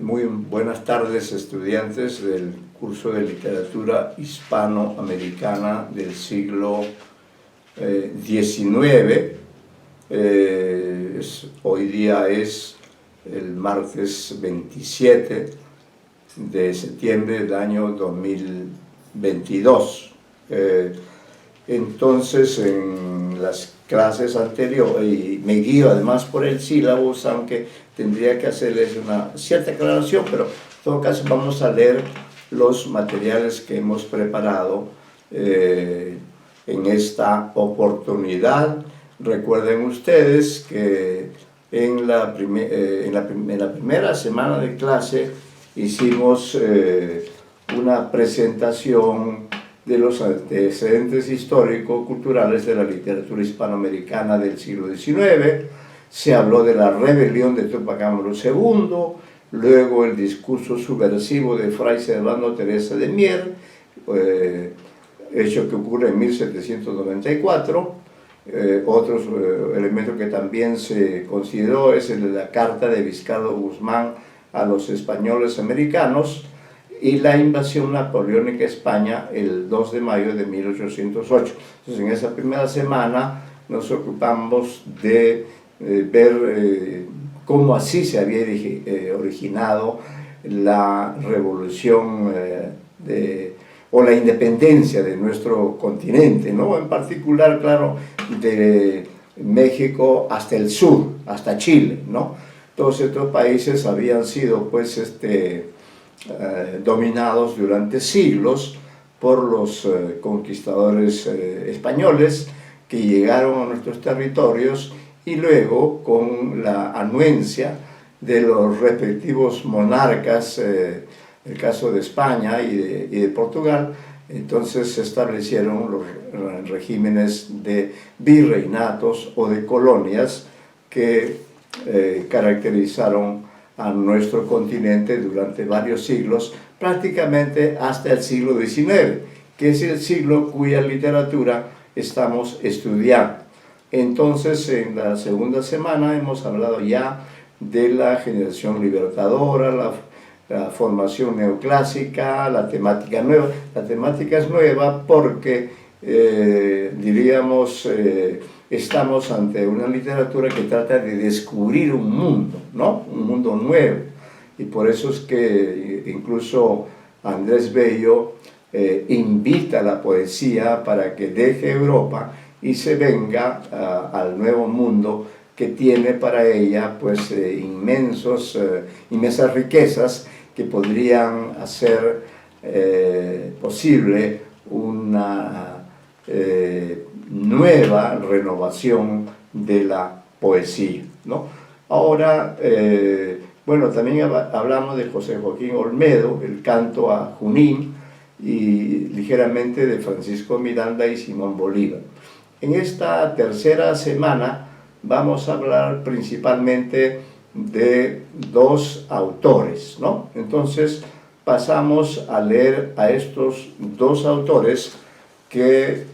Muy buenas tardes, estudiantes del curso de literatura hispanoamericana del siglo XIX. Hoy día es el martes 27 de septiembre del año 2022. Entonces, en las clases anteriores, y me guío además por el sílabus, aunque tendría que hacerles una cierta aclaración, pero en todo caso vamos a leer los materiales que hemos preparado en esta oportunidad. Recuerden ustedes que en la primera semana de clase hicimos una presentación de los antecedentes histórico-culturales de la literatura hispanoamericana del siglo XIX. Se habló de la rebelión de Túpac Amaru II, luego el discurso subversivo de Fray Servando Teresa de Mier, hecho que ocurre en 1794. Otros elementos que también se consideró es el de la carta de Vizcarra Guzmán a los españoles americanos y la invasión napoleónica a España el 2 de mayo de 1808. Entonces, en esa primera semana nos ocupamos de ver cómo así se había originado la revolución o la independencia de nuestro continente, ¿no? En particular, claro, de México hasta el sur, hasta Chile, ¿no? Todos estos países habían sido, pues, dominados durante siglos por los conquistadores españoles que llegaron a nuestros territorios y luego, con la anuencia de los respectivos monarcas, el caso de España y de Portugal, entonces se establecieron los regímenes de virreinatos o de colonias que caracterizaron a nuestro continente durante varios siglos, prácticamente hasta el siglo XIX, que es el siglo cuya literatura estamos estudiando. Entonces, en la segunda semana hemos hablado ya de la generación libertadora, la formación neoclásica, la temática nueva. La temática es nueva porque, diríamos, estamos ante una literatura que trata de descubrir un mundo, ¿no? Un mundo nuevo. Y por eso es que incluso Andrés Bello invita a la poesía para que deje Europa y se venga al nuevo mundo que tiene para ella, pues, inmensas riquezas que podrían hacer posible una nueva renovación de la poesía, ¿no? Ahora, bueno, también hablamos de José Joaquín Olmedo, el canto a Junín, y ligeramente de Francisco Miranda y Simón Bolívar. En esta tercera semana vamos a hablar principalmente de dos autores, ¿no? Entonces pasamos a leer a estos dos autores que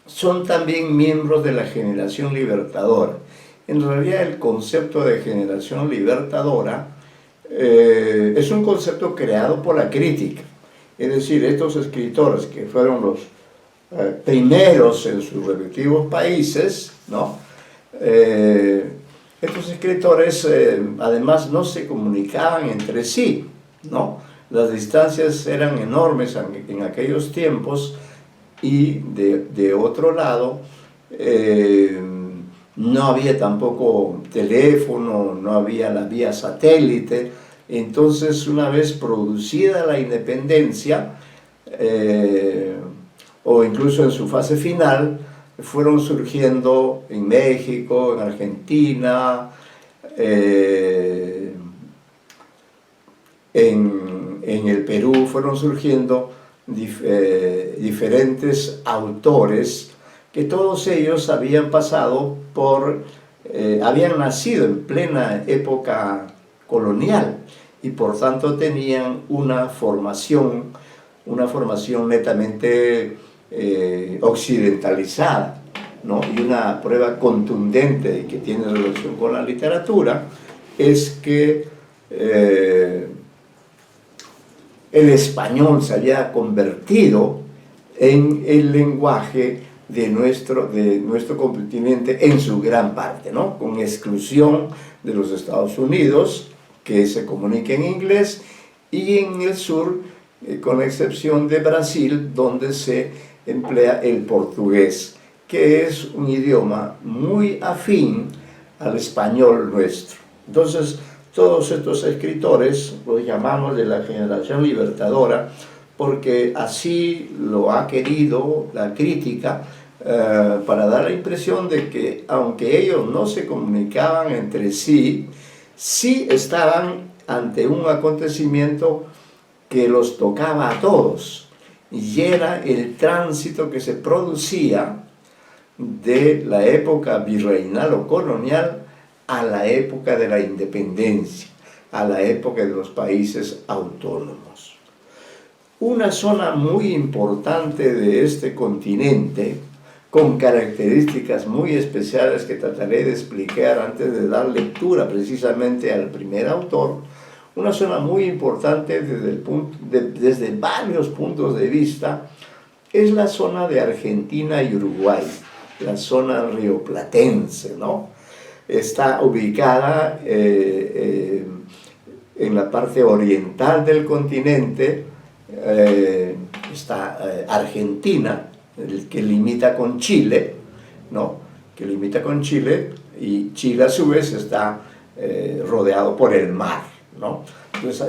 son también miembros de la generación libertadora. En realidad, el concepto de generación libertadora es un concepto creado por la crítica. Es decir, estos escritores que fueron los primeros en sus respectivos países, ¿no? Estos escritores además no se comunicaban entre sí, ¿no? Las distancias eran enormes en aquellos tiempos y de otro lado no había tampoco teléfono, no había la vía satélite. Entonces, una vez producida la independencia, o incluso en su fase final, fueron surgiendo en México, en Argentina, en el Perú, fueron surgiendo diferentes autores que todos ellos habían pasado habían nacido en plena época colonial y por tanto tenían una formación netamente occidentalizada, ¿no? Y una prueba contundente de que tiene relación con la literatura es que el español se había convertido en el lenguaje de nuestro continente en su gran parte, ¿no? Con exclusión de los Estados Unidos, que se comunica en inglés, y en el sur, con la excepción de Brasil, donde se emplea el portugués, que es un idioma muy afín al español nuestro. Entonces, todos estos escritores los llamamos de la generación libertadora, porque así lo ha querido la crítica, para dar la impresión de que, aunque ellos no se comunicaban entre sí, sí estaban ante un acontecimiento que los tocaba a todos, y era el tránsito que se producía de la época virreinal o colonial a la época de la independencia, a la época de los países autónomos. Una zona muy importante de este continente, con características muy especiales que trataré de explicar antes de dar lectura precisamente al primer autor, una zona muy importante desde varios puntos de vista, es la zona de Argentina y Uruguay, la zona rioplatense, ¿no? Está ubicada en la parte oriental del continente. Está Argentina, que limita con Chile, ¿no? Que limita con Chile, y Chile a su vez está rodeado por el mar, ¿no? Entonces,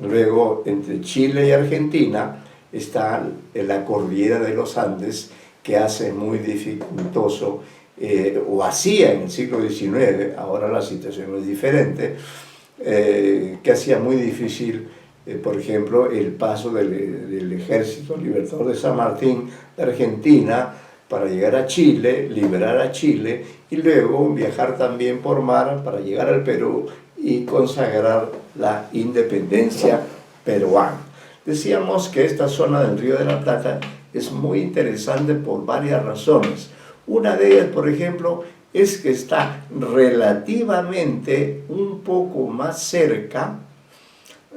luego entre Chile y Argentina está la cordillera de los Andes, que hace muy dificultoso, o hacía en el siglo XIX, ahora la situación es diferente, que hacía muy difícil, por ejemplo, el paso del Ejército Libertador de San Martín de Argentina para llegar a Chile, liberar a Chile, y luego viajar también por mar para llegar al Perú y consagrar la independencia peruana. Decíamos que esta zona del Río de la Plata es muy interesante por varias razones. Una de ellas, por ejemplo, es que está relativamente un poco más cerca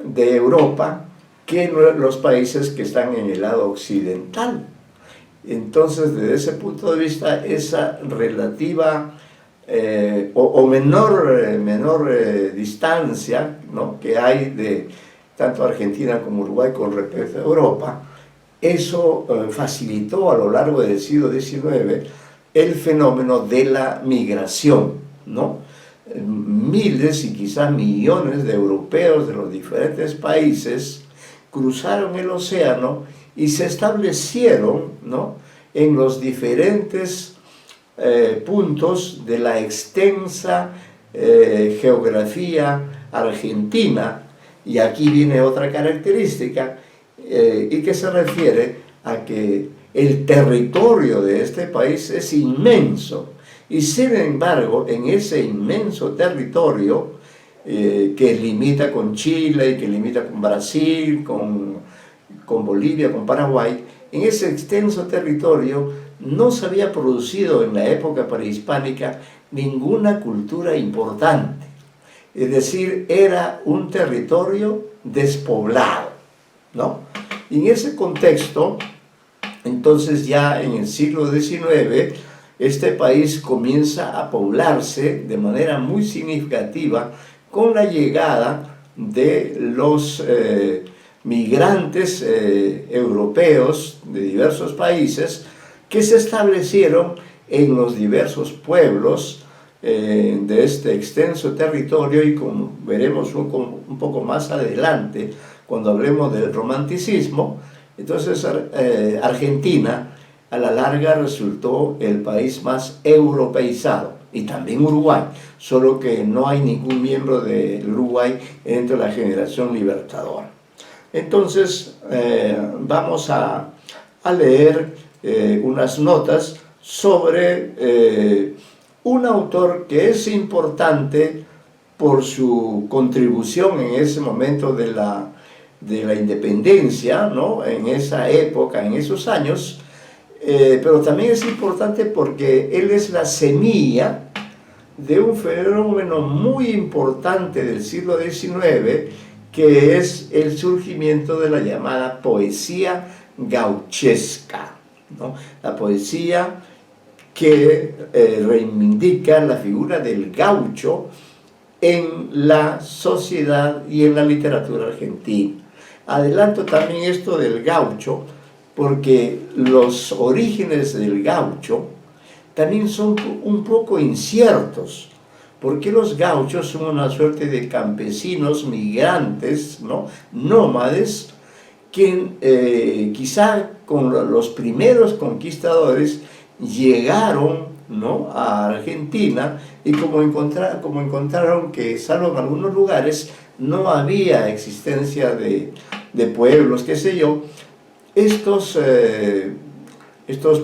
de Europa que los países que están en el lado occidental. Entonces, desde ese punto de vista, esa relativa o menor distancia, ¿no?, que hay de tanto Argentina como Uruguay con respecto a Europa, eso facilitó a lo largo del siglo XIX el fenómeno de la migración, ¿no? Miles y quizás millones de europeos de los diferentes países cruzaron el océano y se establecieron, ¿no?, en los diferentes puntos de la extensa geografía argentina. Y aquí viene otra característica, y que se refiere a que el territorio de este país es inmenso, y sin embargo en ese inmenso territorio que limita con Chile y que limita con Brasil, con Bolivia, con Paraguay, en ese extenso territorio no se había producido en la época prehispánica ninguna cultura importante. Es decir, era un territorio despoblado, ¿no? Y en ese contexto, entonces ya en el siglo XIX, este país comienza a poblarse de manera muy significativa con la llegada de los migrantes europeos de diversos países que se establecieron en los diversos pueblos de este extenso territorio, y como veremos un poco más adelante cuando hablemos del romanticismo, entonces Argentina a la larga resultó el país más europeizado, y también Uruguay, solo que no hay ningún miembro del Uruguay dentro de la generación libertadora. Entonces vamos a leer unas notas sobre un autor que es importante por su contribución en ese momento de la independencia, ¿no?, en esa época, en esos años, pero también es importante porque él es la semilla de un fenómeno muy importante del siglo XIX, que es el surgimiento de la llamada poesía gauchesca, ¿no? La poesía que reivindica la figura del gaucho en la sociedad y en la literatura argentina. Adelanto también esto del gaucho, porque los orígenes del gaucho también son un poco inciertos, porque los gauchos son una suerte de campesinos migrantes, ¿no? Nómades, que quizá con los primeros conquistadores llegaron, ¿no?, a Argentina, y como encontraron que, salvo en algunos lugares, no había existencia de pueblos, qué sé yo, estos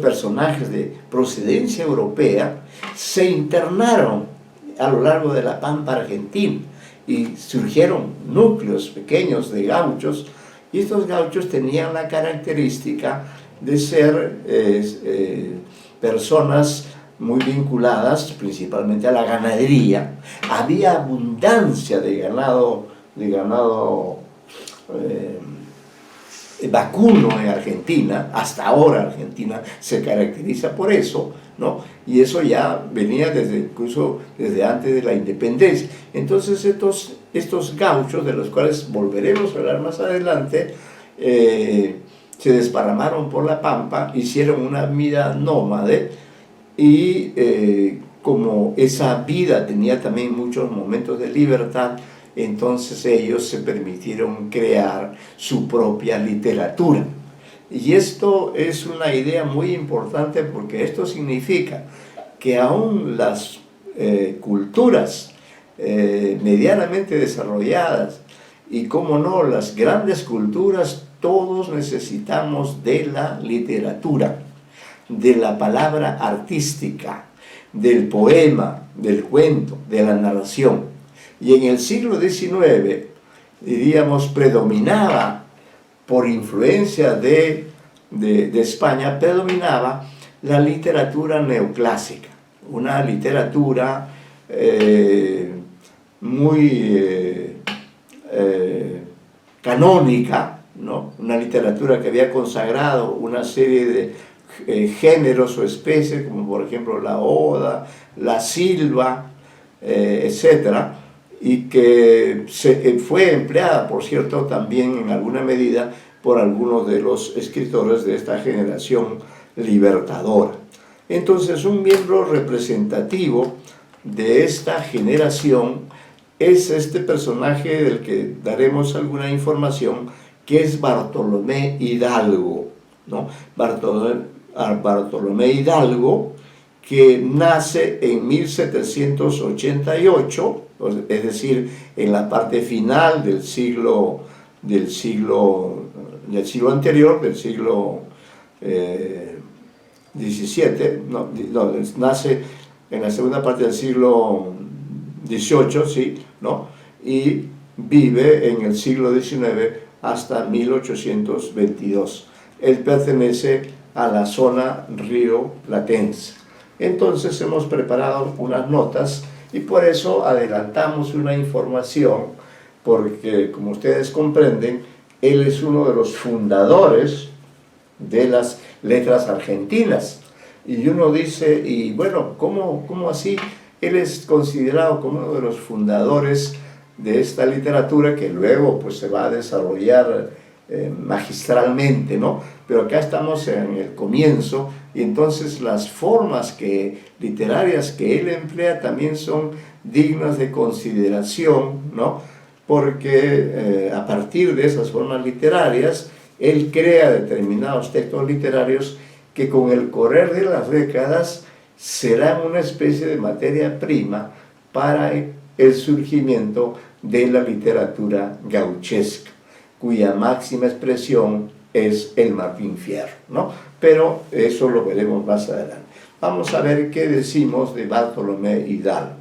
personajes de procedencia europea se internaron a lo largo de la pampa argentina y surgieron núcleos pequeños de gauchos, y estos gauchos tenían la característica de ser personas muy vinculadas principalmente a la ganadería. Había abundancia de ganado vacuno en Argentina. Hasta ahora Argentina se caracteriza por eso, ¿no? Y eso ya venía incluso desde antes de la independencia. Entonces estos gauchos, de los cuales volveremos a hablar más adelante, se desparramaron por la pampa, hicieron una vida nómade, y como esa vida tenía también muchos momentos de libertad, entonces ellos se permitieron crear su propia literatura. Y esto es una idea muy importante, porque esto significa que aún las culturas medianamente desarrolladas, y cómo no, las grandes culturas, todos necesitamos de la literatura, de la palabra artística, del poema, del cuento, de la narración. Y en el siglo XIX, diríamos, predominaba, por influencia de España, predominaba la literatura neoclásica, una literatura muy canónica, ¿no? Una literatura que había consagrado una serie de géneros o especies, como por ejemplo la oda, la silva, etcétera, y que fue empleada, por cierto, también en alguna medida por algunos de los escritores de esta generación libertadora. Entonces, un miembro representativo de esta generación es este personaje del que daremos alguna información, que es Bartolomé Hidalgo, ¿no? Bartolomé Hidalgo, que nace en 1788, es decir, en la parte final del siglo anterior, del siglo XVII, nace en la segunda parte del siglo XVIII, ¿sí?, ¿no? Y vive en el siglo XIX hasta 1822. Él pertenece a la zona rioplatense. Entonces hemos preparado unas notas, y por eso adelantamos una información, porque, como ustedes comprenden, él es uno de los fundadores de las letras argentinas. Y uno dice, y bueno, ¿cómo así? Él es considerado como uno de los fundadores de esta literatura, que luego pues se va a desarrollar magistralmente, ¿no? Pero acá estamos en el comienzo, y entonces las formas literarias que él emplea también son dignas de consideración, ¿no? Porque a partir de esas formas literarias, él crea determinados textos literarios que con el correr de las décadas serán una especie de materia prima para el surgimiento de la literatura gauchesca, cuya máxima expresión es el Martín Fierro, ¿no? Pero eso lo veremos más adelante. Vamos a ver qué decimos de Bartolomé Hidalgo.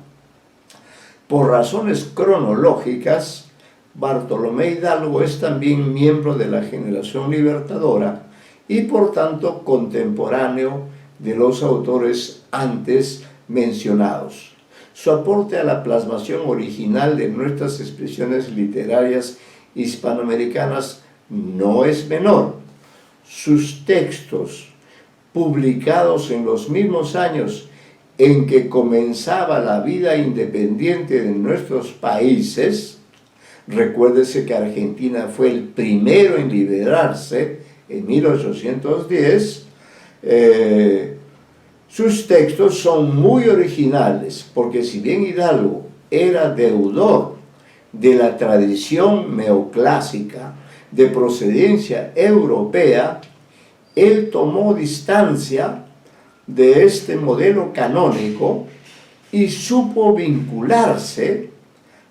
Por razones cronológicas, Bartolomé Hidalgo es también miembro de la generación libertadora y por tanto contemporáneo de los autores antes mencionados. su aporte a la plasmación original de nuestras expresiones literarias hispanoamericanas no es menor. Sus textos, publicados en los mismos años en que comenzaba la vida independiente de nuestros países, recuérdese que Argentina fue el primero en liberarse en 1810, sus textos son muy originales, porque si bien Hidalgo era deudor de la tradición neoclásica de procedencia europea, él tomó distancia de este modelo canónico y supo vincularse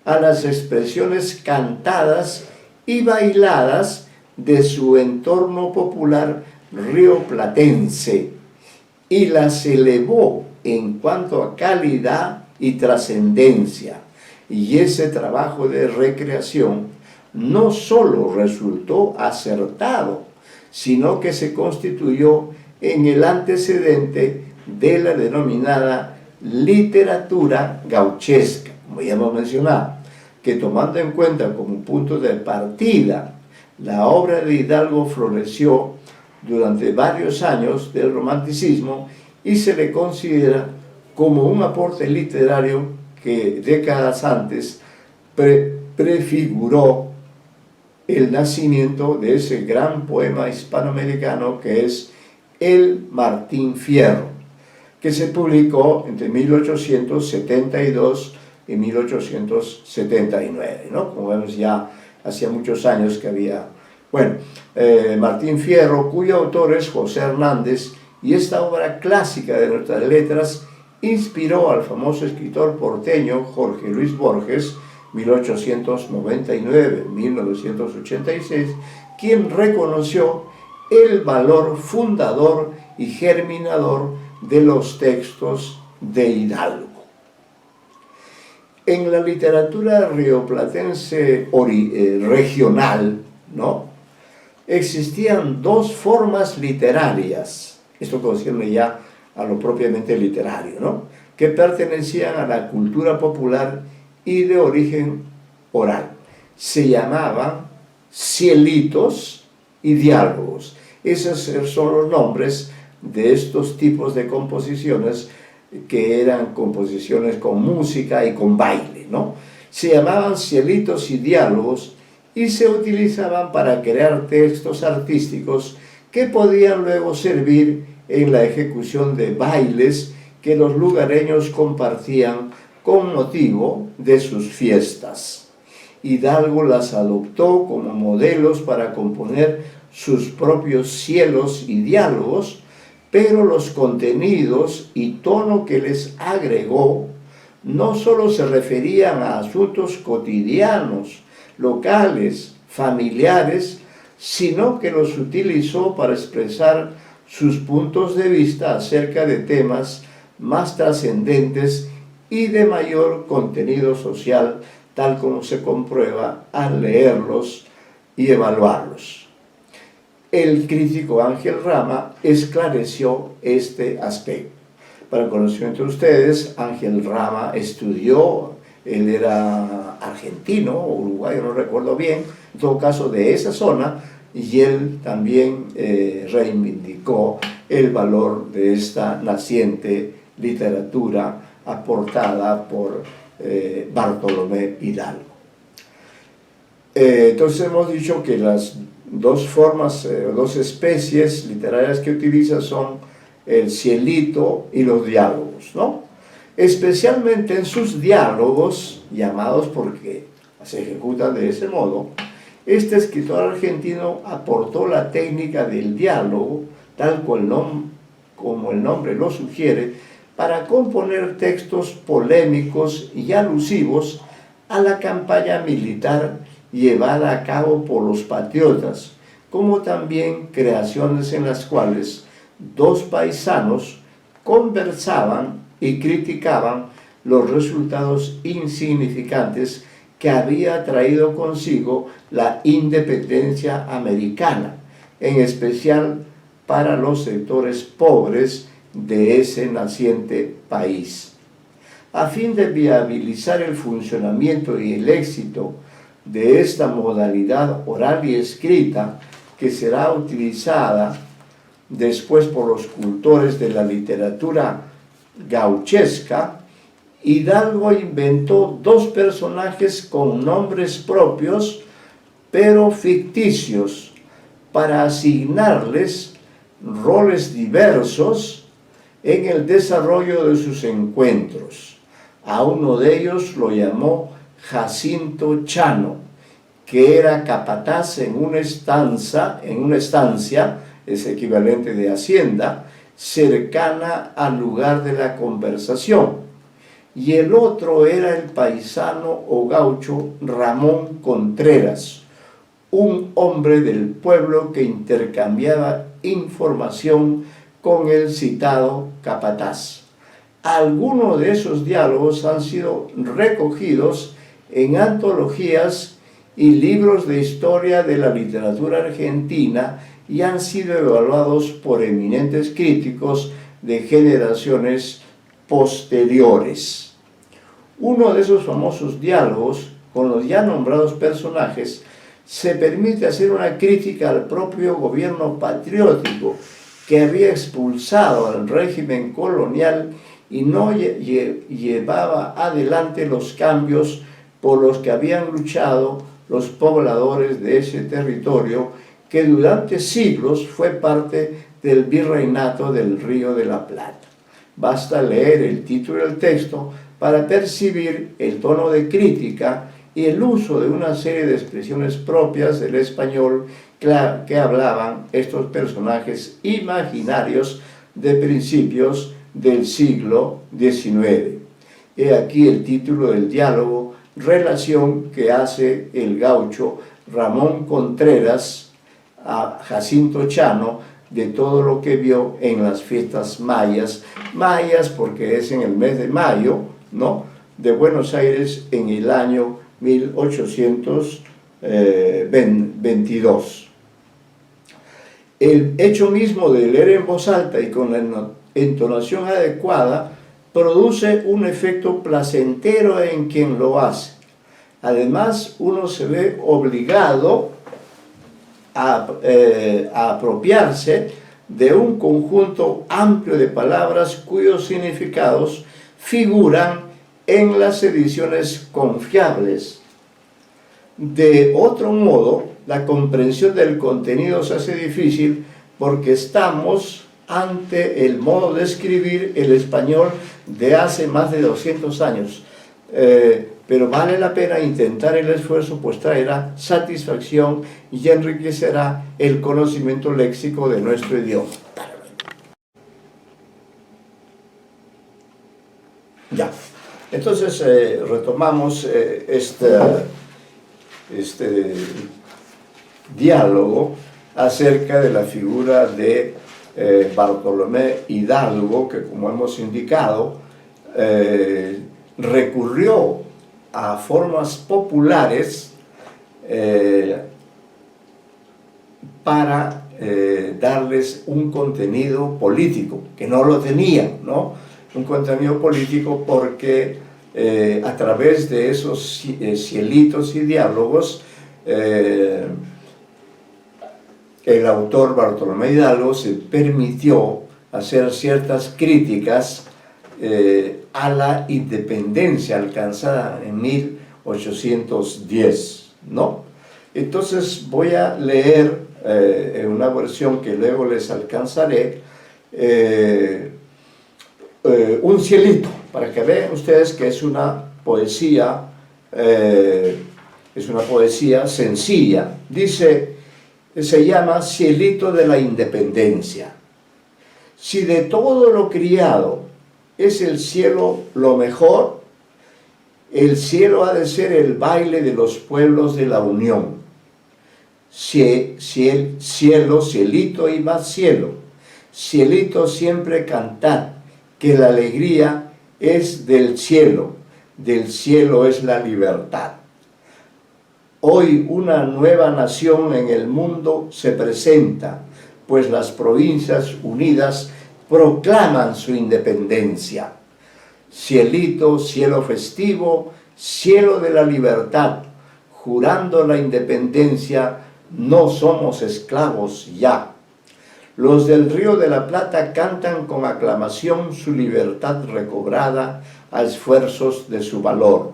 a las expresiones cantadas y bailadas de su entorno popular rioplatense y las elevó en cuanto a calidad y trascendencia. Y ese trabajo de recreación no solo resultó acertado, sino que se constituyó en el antecedente de la denominada literatura gauchesca, como ya hemos mencionado, que tomando en cuenta como punto de partida la obra de Hidalgo floreció durante varios años del romanticismo y se le considera como un aporte literario que décadas antes prefiguró el nacimiento de ese gran poema hispanoamericano que es El Martín Fierro, que se publicó entre 1872 y 1879, ¿no? Como vemos, ya hacía muchos años que había. Bueno, Martín Fierro, cuyo autor es José Hernández, y esta obra clásica de nuestras letras inspiró al famoso escritor porteño Jorge Luis Borges, 1899-1986, quien reconoció el valor fundador y germinador de los textos de Hidalgo. En la literatura rioplatense regional, ¿no?, existían dos formas literarias, esto concierne ya a lo propiamente literario, ¿no?, que pertenecían a la cultura popular y de origen oral. Se llamaban cielitos y diálogos. Esos son los nombres de estos tipos de composiciones que eran composiciones con música y con baile, ¿no? Se llamaban cielitos y diálogos y se utilizaban para crear textos artísticos que podían luego servir en la ejecución de bailes que los lugareños compartían con motivo de sus fiestas. Hidalgo las adoptó como modelos para componer sus propios cielos y diálogos, pero los contenidos y tono que les agregó no solo se referían a asuntos cotidianos, locales, familiares, sino que los utilizó para expresar sus puntos de vista acerca de temas más trascendentes y de mayor contenido social, tal como se comprueba al leerlos y evaluarlos. El crítico Ángel Rama esclareció este aspecto. Para el conocimiento de ustedes, Ángel Rama estudió, él era argentino o uruguayo, no recuerdo bien, en todo caso de esa zona, y él también reivindicó el valor de esta naciente literatura aportada por Bartolomé Hidalgo. Entonces hemos dicho que las dos formas, dos especies literarias que utiliza son el cielito y los diálogos, ¿no? Especialmente en sus diálogos, llamados porque se ejecutan de ese modo, este escritor argentino aportó la técnica del diálogo, tal como el nombre lo sugiere, para componer textos polémicos y alusivos a la campaña militar llevada a cabo por los patriotas, como también creaciones en las cuales dos paisanos conversaban y criticaban los resultados insignificantes que había traído consigo la independencia americana, en especial para los sectores pobres de ese naciente país. A fin de viabilizar el funcionamiento y el éxito de esta modalidad oral y escrita, que será utilizada después por los cultores de la literatura gauchesca, Hidalgo inventó dos personajes con nombres propios, pero ficticios, para asignarles roles diversos en el desarrollo de sus encuentros. A uno de ellos lo llamó Jacinto Chano, que era capataz en una estancia, es equivalente de hacienda, cercana al lugar de la conversación. Y el otro era el paisano o gaucho Ramón Contreras, un hombre del pueblo que intercambiaba información con el citado capataz. Algunos de esos diálogos han sido recogidos en antologías y libros de historia de la literatura argentina y han sido evaluados por eminentes críticos de generaciones posteriores. Uno de esos famosos diálogos con los ya nombrados personajes se permite hacer una crítica al propio gobierno patriótico que había expulsado al régimen colonial y no llevaba adelante los cambios por los que habían luchado los pobladores de ese territorio que durante siglos fue parte del virreinato del Río de la Plata. Basta leer el título del texto para percibir el tono de crítica y el uso de una serie de expresiones propias del español que hablaban estos personajes imaginarios de principios del siglo XIX. He aquí el título del diálogo, relación que hace el gaucho Ramón Contreras a Jacinto Chano de todo lo que vio en las fiestas mayas, porque es en el mes de mayo, ¿no?, de Buenos Aires en el año 1822. El hecho mismo de leer en voz alta y con la entonación adecuada produce un efecto placentero en quien lo hace. Además, uno se ve obligado a apropiarse de un conjunto amplio de palabras cuyos significados figuran en las ediciones confiables. De otro modo, la comprensión del contenido se hace difícil porque estamos ante el modo de escribir el español de hace más de 200 años. Pero vale la pena intentar el esfuerzo, pues traerá satisfacción y enriquecerá el conocimiento léxico de nuestro idioma. Ya, entonces retomamos este diálogo acerca de la figura de Bartolomé Hidalgo, que, como hemos indicado, recurrió a formas populares para darles un contenido político, que no lo tenían, ¿no? Un contenido político porque a través de esos cielitos y diálogos el autor Bartolomé Hidalgo se permitió hacer ciertas críticas a la independencia alcanzada en 1810, ¿no? Entonces voy a leer en una versión que luego les alcanzaré un cielito, para que vean ustedes que es una poesía sencilla. Dice, se llama Cielito de la Independencia. Si de todo lo criado es el cielo lo mejor, el cielo ha de ser el baile de los pueblos de la Unión. Cielo, cielito y más cielo, cielito siempre cantad, que la alegría es del cielo es la libertad. Hoy una nueva nación en el mundo se presenta, pues las provincias unidas proclaman su independencia. cielito, cielo festivo, cielo de la libertad, jurando la independencia, no somos esclavos ya. Los del Río de la Plata cantan con aclamación su libertad recobrada a esfuerzos de su valor.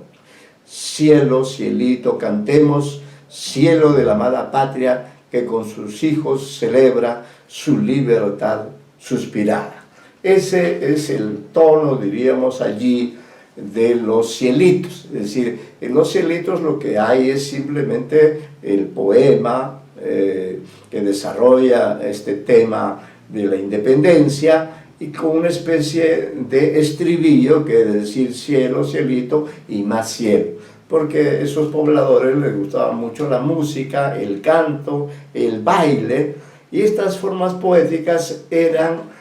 Cielo, cielito, cantemos, cielo de la amada patria que con sus hijos celebra su libertad suspirada. Ese es el tono, diríamos allí, de los cielitos. Es decir, en los cielitos lo que hay es simplemente el poema que desarrolla este tema de la independencia y con una especie de estribillo que es decir cielo, cielito y más cielo, porque a esos pobladores les gustaba mucho la música, el canto, el baile, y estas formas poéticas eran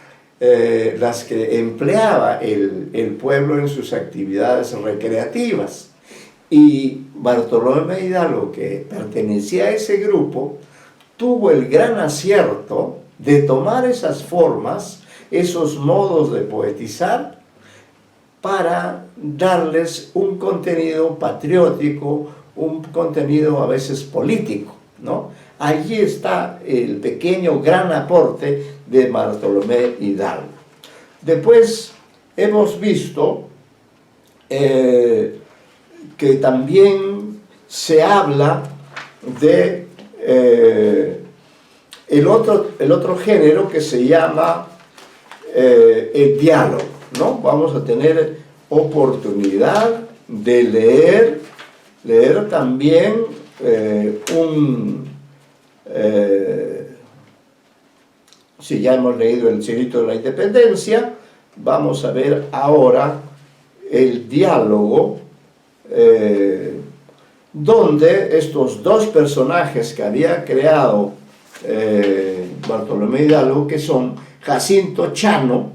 las que empleaba el pueblo en sus actividades recreativas. Y Bartolomé Hidalgo, que pertenecía a ese grupo, tuvo el gran acierto de tomar esas formas, esos modos de poetizar, para darles un contenido patriótico, un contenido a veces político, ¿no? Allí está el pequeño gran aporte de Bartolomé Hidalgo. Después hemos visto que también se habla de el otro género que se llama el diálogo, ¿no? Vamos a tener oportunidad de leer también si ya hemos leído el Cielito de la Independencia, vamos a ver ahora el diálogo, donde estos dos personajes que había creado Bartolomé Hidalgo, que son Jacinto Chano,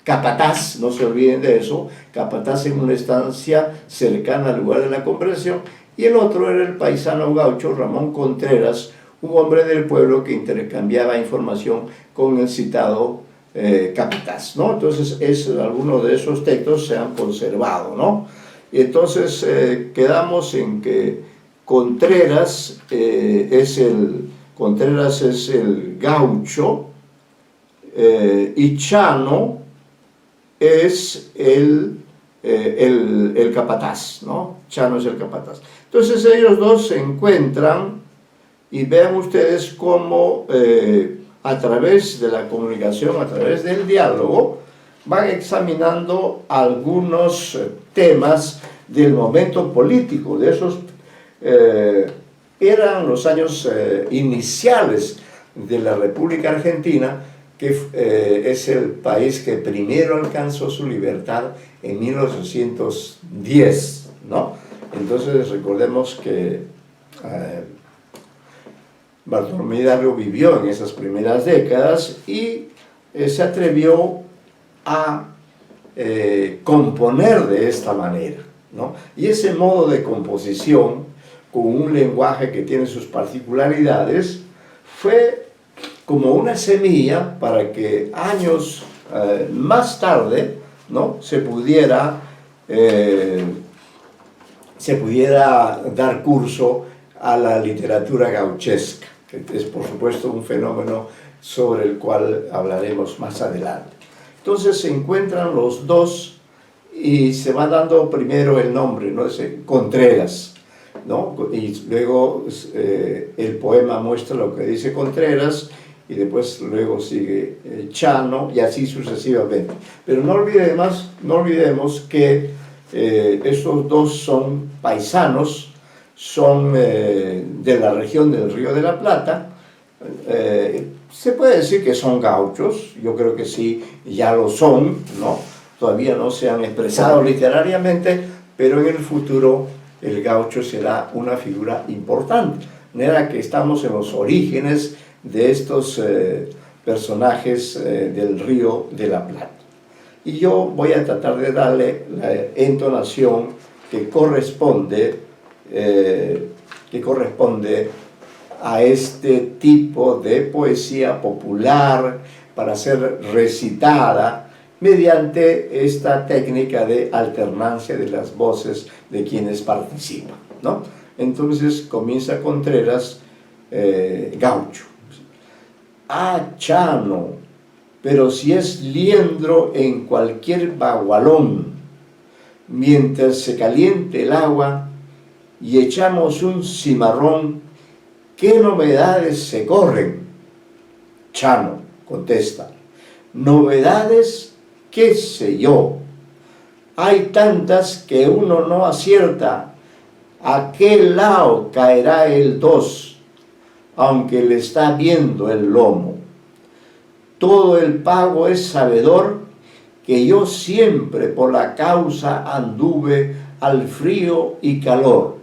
capataz, no se olviden de eso, capataz en una estancia cercana al lugar de la conversión, y el otro era el paisano gaucho Ramón Contreras, un hombre del pueblo que intercambiaba información con el citado capataz, ¿no? Entonces, algunos de esos textos se han conservado, ¿no? Y entonces quedamos en que Contreras es el gaucho y Chano es el capataz, ¿no? Chano es el capataz. Entonces ellos dos se encuentran y vean ustedes cómo a través de la comunicación, a través del diálogo, van examinando algunos temas del momento político, de esos eran los años iniciales de la República Argentina, que es el país que primero alcanzó su libertad en 1810, ¿no? Entonces recordemos que Bartolomé Hidalgo vivió en esas primeras décadas y se atrevió a componer de esta manera, ¿no? Y ese modo de composición, con un lenguaje que tiene sus particularidades, fue como una semilla para que años más tarde, ¿no?, se pudiera dar curso a la literatura gauchesca, que es por supuesto un fenómeno sobre el cual hablaremos más adelante. Entonces se encuentran los dos y se va dando primero el nombre, ¿no?, es Contreras, ¿no? Y luego el poema muestra lo que dice Contreras y después luego sigue Chano y así sucesivamente. Pero no olvidemos que estos dos son paisanos, son de la región del Río de la Plata. Se puede decir que son gauchos, yo creo que sí, ya lo son, ¿no? Todavía no se han expresado literariamente, pero en el futuro el gaucho será una figura importante. De manera que estamos en los orígenes de estos personajes del Río de la Plata. Y yo voy a tratar de darle la entonación que corresponde a este tipo de poesía popular para ser recitada mediante esta técnica de alternancia de las voces de quienes participan, ¿no? Entonces comienza Contreras gaucho. Ah, Chano, pero si es liendro en cualquier bagualón, mientras se caliente el agua y echamos un cimarrón, ¿qué novedades se corren? Chano contesta, novedades, qué sé yo, hay tantas que uno no acierta, a qué lado caerá el dos, aunque le está viendo el lomo. Todo el pago es sabedor que yo siempre por la causa anduve al frío y calor.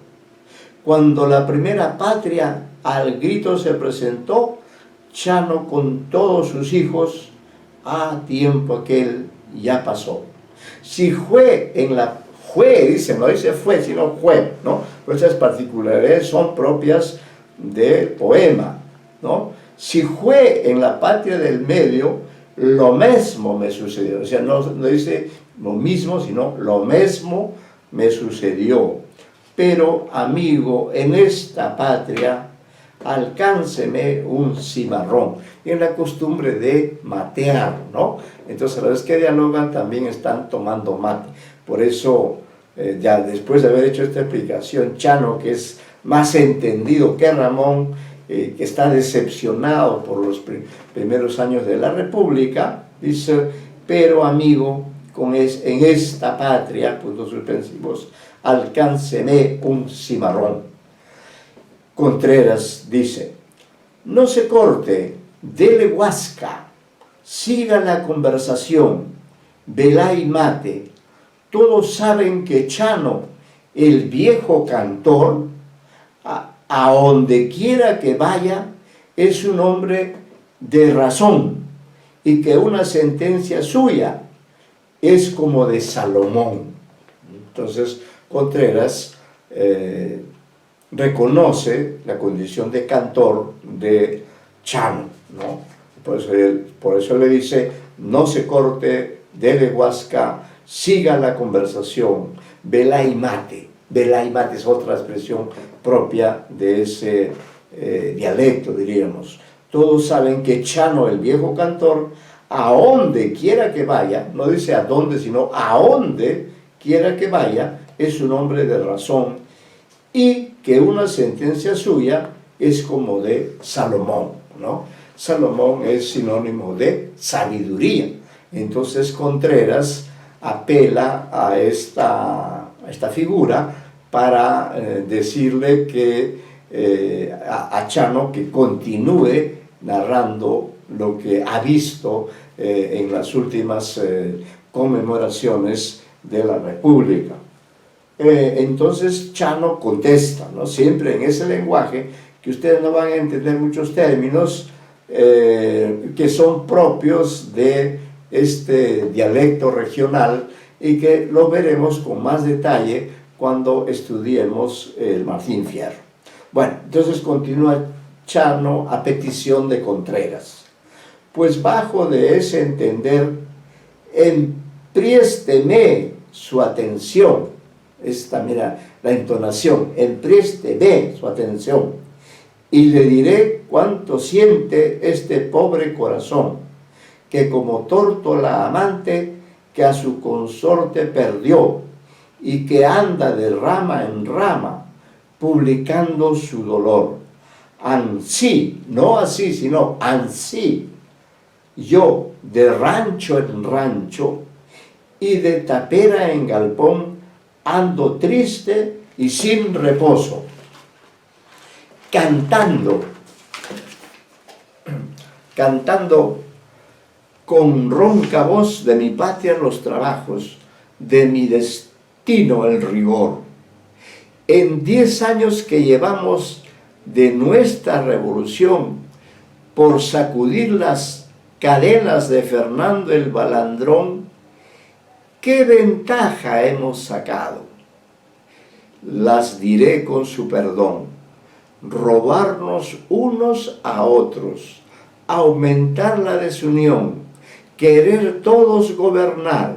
Cuando la primera patria al grito se presentó, Chano con todos sus hijos, a tiempo aquel ya pasó. Si dice, no dice fue, sino fue, ¿no? Pues esas particularidades son propias del poema, ¿no? Si fue en la patria del medio, lo mismo me sucedió. O sea, no dice lo mismo, sino lo mismo me sucedió. Pero, amigo, en esta patria, alcánceme un cimarrón. Tienen la costumbre de matear, ¿no? Entonces, a la vez que dialogan, también están tomando mate. Por eso, ya después de haber hecho esta explicación, Chano, que es más entendido que Ramón, que está decepcionado por los primeros años de la República, dice, pero amigo, en esta patria, puntos suspensivos, alcánceme un cimarrón. Contreras dice, no se corte, dele guasca, siga la conversación, velá y mate. Todos saben que Chano, el viejo cantor, a donde quiera que vaya, es un hombre de razón, y que una sentencia suya es como de Salomón. Entonces, Contreras reconoce la condición de cantor de Chano, ¿no? Por eso le dice, no se corte, dele guasca, siga la conversación, velá y mate. Velá y mate es otra expresión propia de ese dialecto, diríamos. Todos saben que Chano, el viejo cantor, a donde quiera que vaya, no dice a dónde, sino a donde quiera que vaya, es un hombre de razón, y que una sentencia suya es como de Salomón, ¿no? Salomón es sinónimo de sabiduría. Entonces Contreras apela a esta figura para decirle que a Chano que continúe narrando lo que ha visto en las últimas conmemoraciones de la República. Entonces Chano contesta, ¿no? Siempre en ese lenguaje que ustedes no van a entender muchos términos que son propios de este dialecto regional y que lo veremos con más detalle cuando estudiemos el Martín Fierro. Bueno, entonces continúa Chano a petición de Contreras. Pues bajo de ese entender, emprésteme su atención. Esta, mira, la entonación, emprésteme su atención, y le diré cuánto siente este pobre corazón, que como tórtola amante, que a su consorte perdió, y que anda de rama en rama, publicando su dolor. Ansí, no así, sino ansí, yo de rancho en rancho, y de tapera en galpón, ando triste y sin reposo, cantando con ronca voz de mi patria los trabajos, de mi destino el rigor. En 10 años que llevamos de nuestra revolución, por sacudir las cadenas de Fernando el Balandrón, ¿qué ventaja hemos sacado? Las diré con su perdón: robarnos unos a otros, aumentar la desunión, querer todos gobernar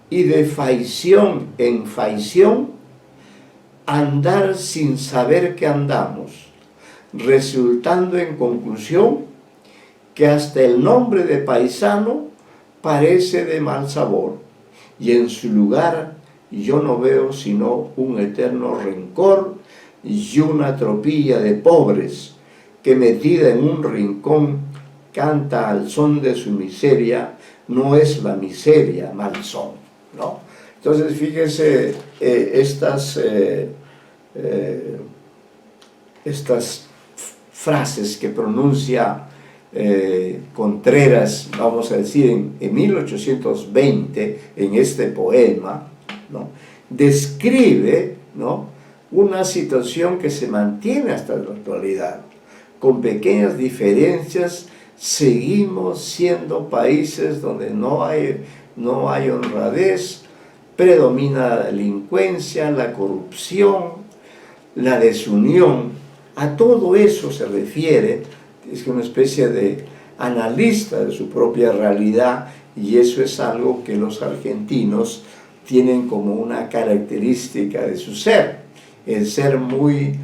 y de faición en faición andar sin saber que andamos, resultando en conclusión que hasta el nombre de paisano parece de mal sabor, y en su lugar yo no veo sino un eterno rencor y una tropilla de pobres que metida en un rincón canta al son de su miseria, no es la miseria mal son, ¿no? Entonces fíjense estas frases que pronuncia Contreras, vamos a decir, en 1820, en este poema, ¿no? Describe, ¿no?, una situación que se mantiene hasta la actualidad. Con pequeñas diferencias, seguimos siendo países donde no hay honradez, predomina la delincuencia, la corrupción, la desunión. A todo eso se refiere, es una especie de analista de su propia realidad, y eso es algo que los argentinos tienen como una característica de su ser, el ser muy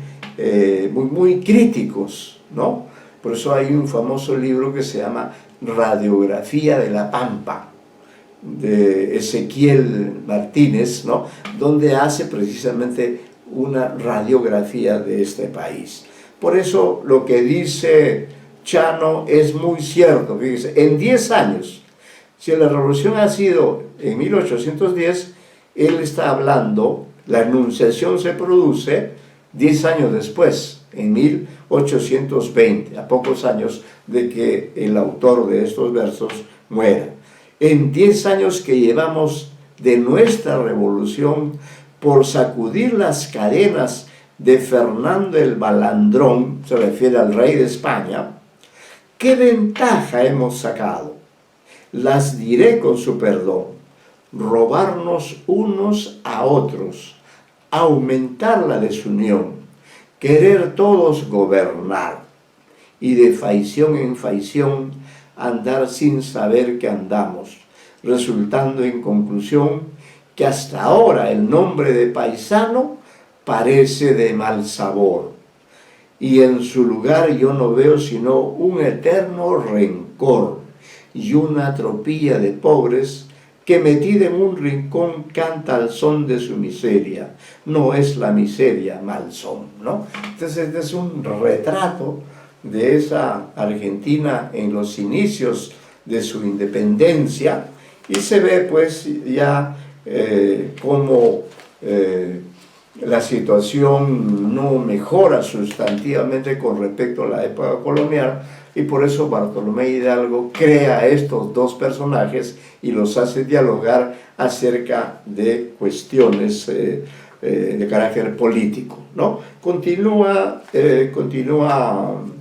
críticos, ¿no? Por eso hay un famoso libro que se llama Radiografía de la Pampa, de Ezequiel Martínez, ¿no?, donde hace precisamente una radiografía de este país. Por eso lo que dice Chano es muy cierto. Fíjense, en 10 años, si la revolución ha sido en 1810, él está hablando, la enunciación se produce 10 años después, en 1820, a pocos años de que el autor de estos versos muera. En 10 años que llevamos de nuestra revolución, por sacudir las cadenas de Fernando el Balandrón, se refiere al rey de España, ¿qué ventaja hemos sacado? Las diré con su perdón: robarnos unos a otros, aumentar la desunión, querer todos gobernar, y de faición en faición andar sin saber que andamos, resultando en conclusión que hasta ahora el nombre de paisano parece de mal sabor, y en su lugar yo no veo sino un eterno rencor y una tropilla de pobres que metida en un rincón canta al son de su miseria, no es la miseria mal son, ¿no? Entonces este es un retrato de esa Argentina en los inicios de su independencia, y se ve pues ya cómo la situación no mejora sustantivamente con respecto a la época colonial, y por eso Bartolomé Hidalgo crea estos dos personajes y los hace dialogar acerca de cuestiones de carácter político, ¿no? Continúa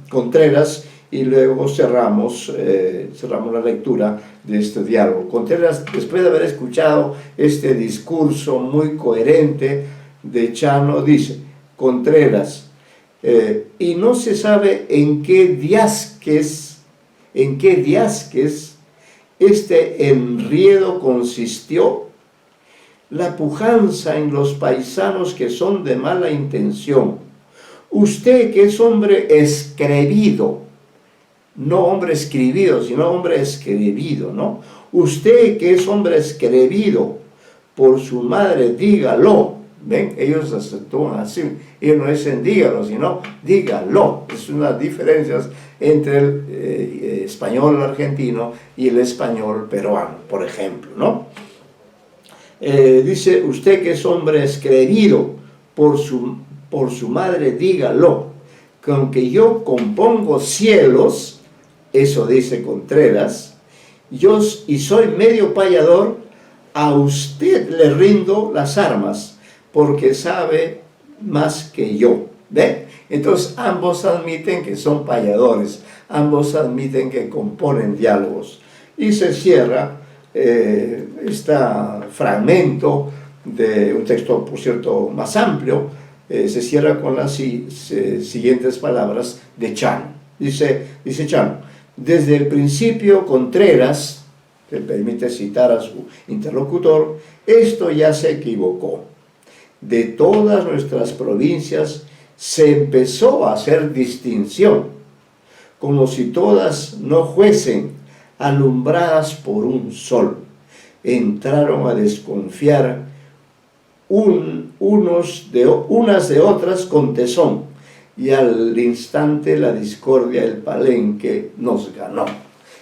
Contreras, y luego cerramos la lectura de este diálogo. Contreras, después de haber escuchado este discurso muy coherente de Chano, dice: Contreras, y no se sabe en qué diasques este enriedo consistió, la pujanza en los paisanos que son de mala intención. Usted, que es hombre escrevido, no hombre escribido, sino hombre escrevido, ¿no? Usted, que es hombre escrevido, por su madre dígalo. ¿Ven? Ellos actúan así. Ellos no dicen dígalo, sino dígalo. Es una diferencia entre el español argentino y el español peruano, por ejemplo, ¿no? Dice: usted, que es hombre escrevido, por su madre dígalo, que aunque yo compongo cielos, eso dice Contreras, y soy medio payador, a usted le rindo las armas, porque sabe más que yo. ¿Ve? Entonces ambos admiten que son payadores, ambos admiten que componen diálogos. Y se cierra este fragmento de un texto, por cierto, más amplio, se cierra con las siguientes palabras de Chano. Dice Chano: desde el principio Contreras se permite citar a su interlocutor, esto ya se equivocó. De todas nuestras provincias se empezó a hacer distinción, como si todas no fuesen alumbradas por un sol. Entraron a desconfiar unas de otras con tesón, y al instante la discordia del palenque nos ganó.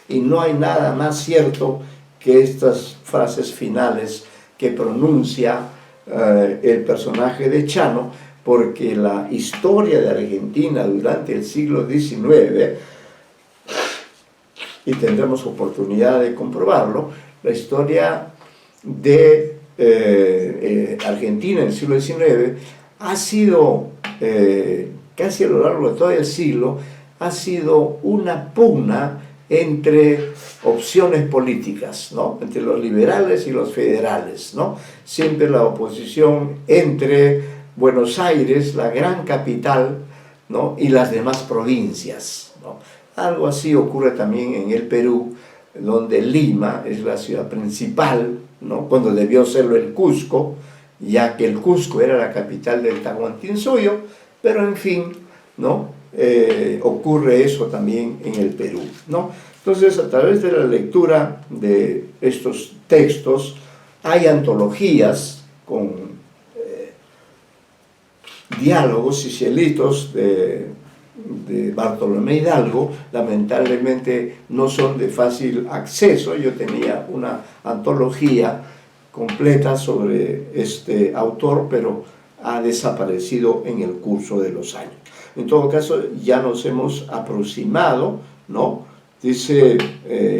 Y no hay nada más cierto que estas frases finales que pronuncia el personaje de Chano, porque la historia de Argentina durante el siglo XIX, y tendremos oportunidad de comprobarlo, la historia de Argentina en el siglo XIX ha sido, casi a lo largo de todo el siglo, ha sido una pugna entre opciones políticas, ¿no? Entre los liberales y los federales, ¿no? Siempre la oposición entre Buenos Aires, la gran capital, ¿no? Y las demás provincias, ¿no? Algo así ocurre también en el Perú, donde Lima es la ciudad principal, ¿no? Cuando debió serlo el Cusco, ya que el Cusco era la capital del Tahuantinsuyo, pero en fin, ¿no? Ocurre eso también en el Perú, ¿no? Entonces, a través de la lectura de estos textos, hay antologías con diálogos y cielitos de Bartolomé Hidalgo. Lamentablemente no son de fácil acceso. Yo tenía una antología completa sobre este autor, pero ha desaparecido en el curso de los años. En todo caso, ya nos hemos aproximado, ¿no? Dice,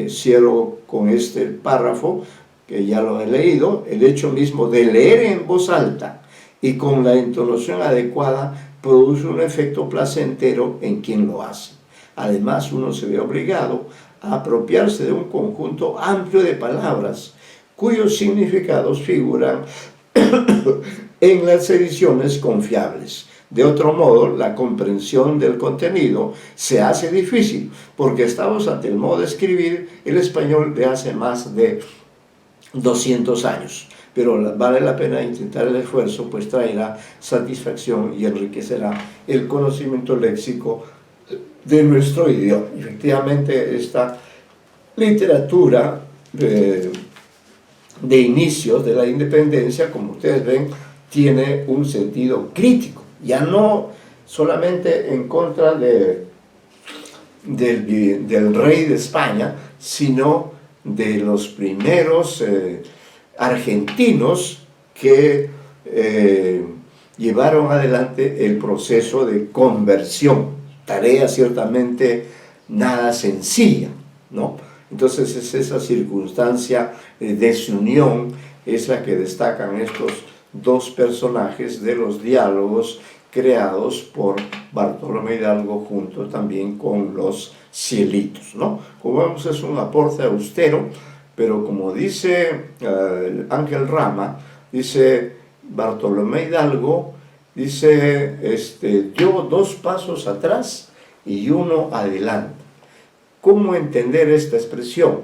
cierro con este párrafo, que ya lo he leído: el hecho mismo de leer en voz alta y con la entonación adecuada produce un efecto placentero en quien lo hace. Además, uno se ve obligado a apropiarse de un conjunto amplio de palabras cuyos significados figuran en las ediciones confiables. De otro modo, la comprensión del contenido se hace difícil, porque estamos ante el modo de escribir el español de hace más de 200 años. Pero vale la pena intentar el esfuerzo, pues traerá satisfacción y enriquecerá el conocimiento léxico de nuestro idioma. Efectivamente, esta literatura de inicios de la independencia, como ustedes ven, tiene un sentido crítico, ya no solamente en contra del rey de España, sino de los primeros argentinos que llevaron adelante el proceso de conversión, tarea ciertamente nada sencilla, ¿no? Entonces es esa circunstancia de desunión es la que destacan estos dos personajes de los diálogos creados por Bartolomé Hidalgo junto también con los cielitos, ¿no? Como vemos, es un aporte austero, pero como dice Ángel Rama, dice Bartolomé Hidalgo, dice, dio 2 pasos atrás y 1 adelante. ¿Cómo entender esta expresión?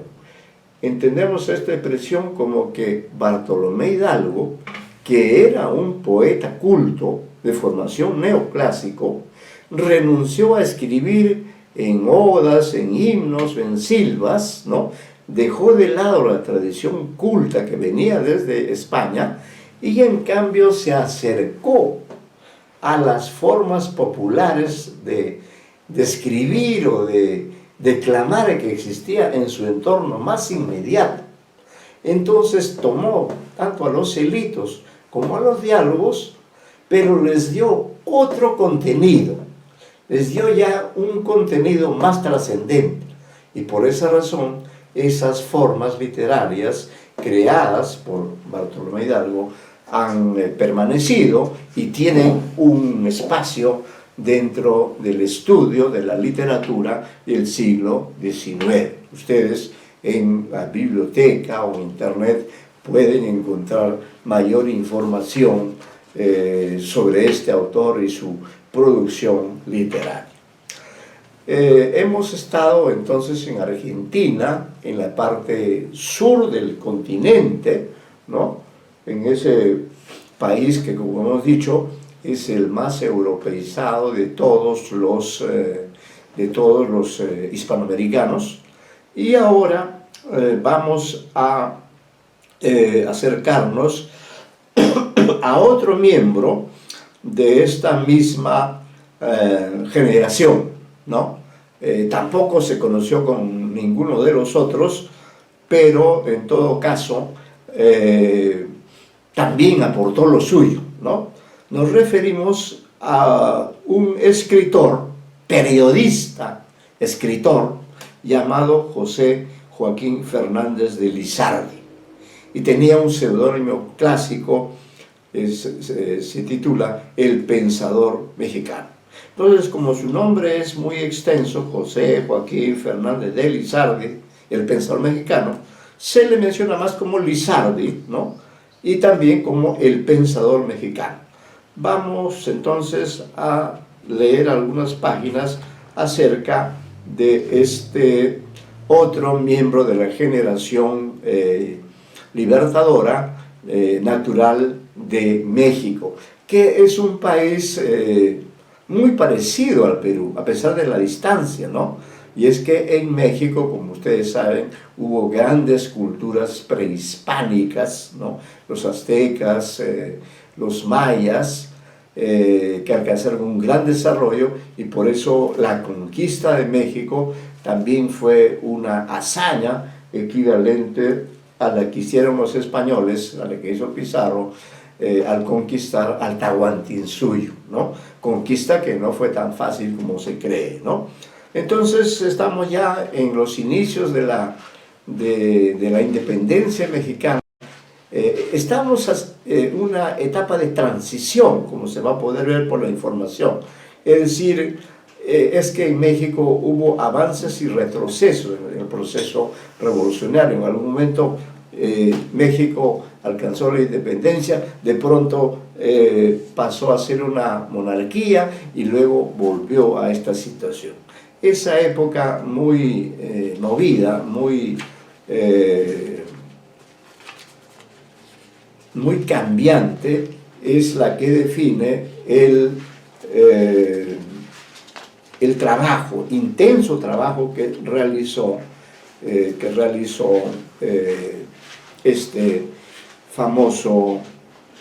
Entendemos esta expresión como que Bartolomé Hidalgo, que era un poeta culto de formación neoclásico, renunció a escribir en odas, en himnos, en silvas, ¿no? Dejó de lado la tradición culta que venía desde España y en cambio se acercó a las formas populares de escribir o de declamar que existía en su entorno más inmediato. Entonces tomó tanto a los cielitos como a los diálogos, pero les dio otro contenido, les dio ya un contenido más trascendente, y por esa razón esas formas literarias creadas por Bartolomé Hidalgo han permanecido y tienen un espacio dentro del estudio de la literatura del siglo XIX. Ustedes en la biblioteca o internet pueden encontrar mayor información sobre este autor y su producción literaria. Hemos estado entonces en Argentina, en la parte sur del continente, ¿no? En ese país que, como hemos dicho, es el más europeizado de todos los hispanoamericanos. Y ahora vamos a acercarnos a otro miembro de esta misma generación, ¿no? Tampoco se conoció con ninguno de los otros, pero en todo caso también aportó lo suyo, ¿no? Nos referimos a un escritor, periodista, escritor, llamado José Joaquín Fernández de Lizardi, y tenía un seudónimo clásico, se titula El Pensador Mexicano. Entonces, como su nombre es muy extenso, José Joaquín Fernández de Lizardi, el Pensador Mexicano, se le menciona más como Lizardi, ¿no? Y también como el Pensador Mexicano. Vamos entonces a leer algunas páginas acerca de este otro miembro de la generación libertadora natural de México, que es un país muy parecido al Perú, a pesar de la distancia, ¿no? Y es que en México, como ustedes saben, hubo grandes culturas prehispánicas, ¿no? Los aztecas, los mayas, que alcanzaron un gran desarrollo, y por eso la conquista de México también fue una hazaña equivalente a la que hicieron los españoles, a la que hizo Pizarro, al conquistar al Tahuantinsuyo, ¿no? Conquista que no fue tan fácil como se cree, ¿no? Entonces estamos ya en los inicios de la independencia mexicana. Estamos en una etapa de transición, como se va a poder ver por la información. Es decir, es que en México hubo avances y retrocesos en el proceso revolucionario. En algún momento México alcanzó la independencia, de pronto pasó a ser una monarquía y luego volvió a esta situación. Esa época muy movida, muy cambiante, es la que define el trabajo, intenso trabajo que realizó este famoso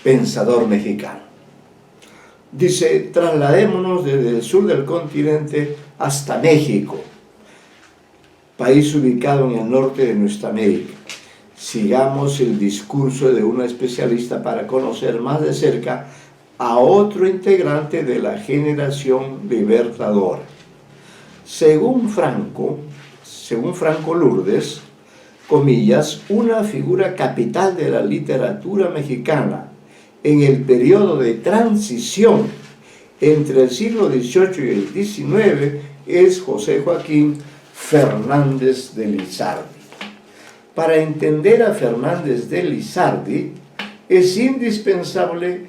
pensador mexicano. Dice: trasladémonos desde el sur del continente hasta México, país ubicado en el norte de nuestra América. Sigamos el discurso de una especialista para conocer más de cerca a otro integrante de la generación libertadora. Según Franco Lourdes, comillas, una figura capital de la literatura mexicana en el periodo de transición entre el siglo XVIII y el XIX es José Joaquín Fernández de Lizardi. Para entender a Fernández de Lizardi es indispensable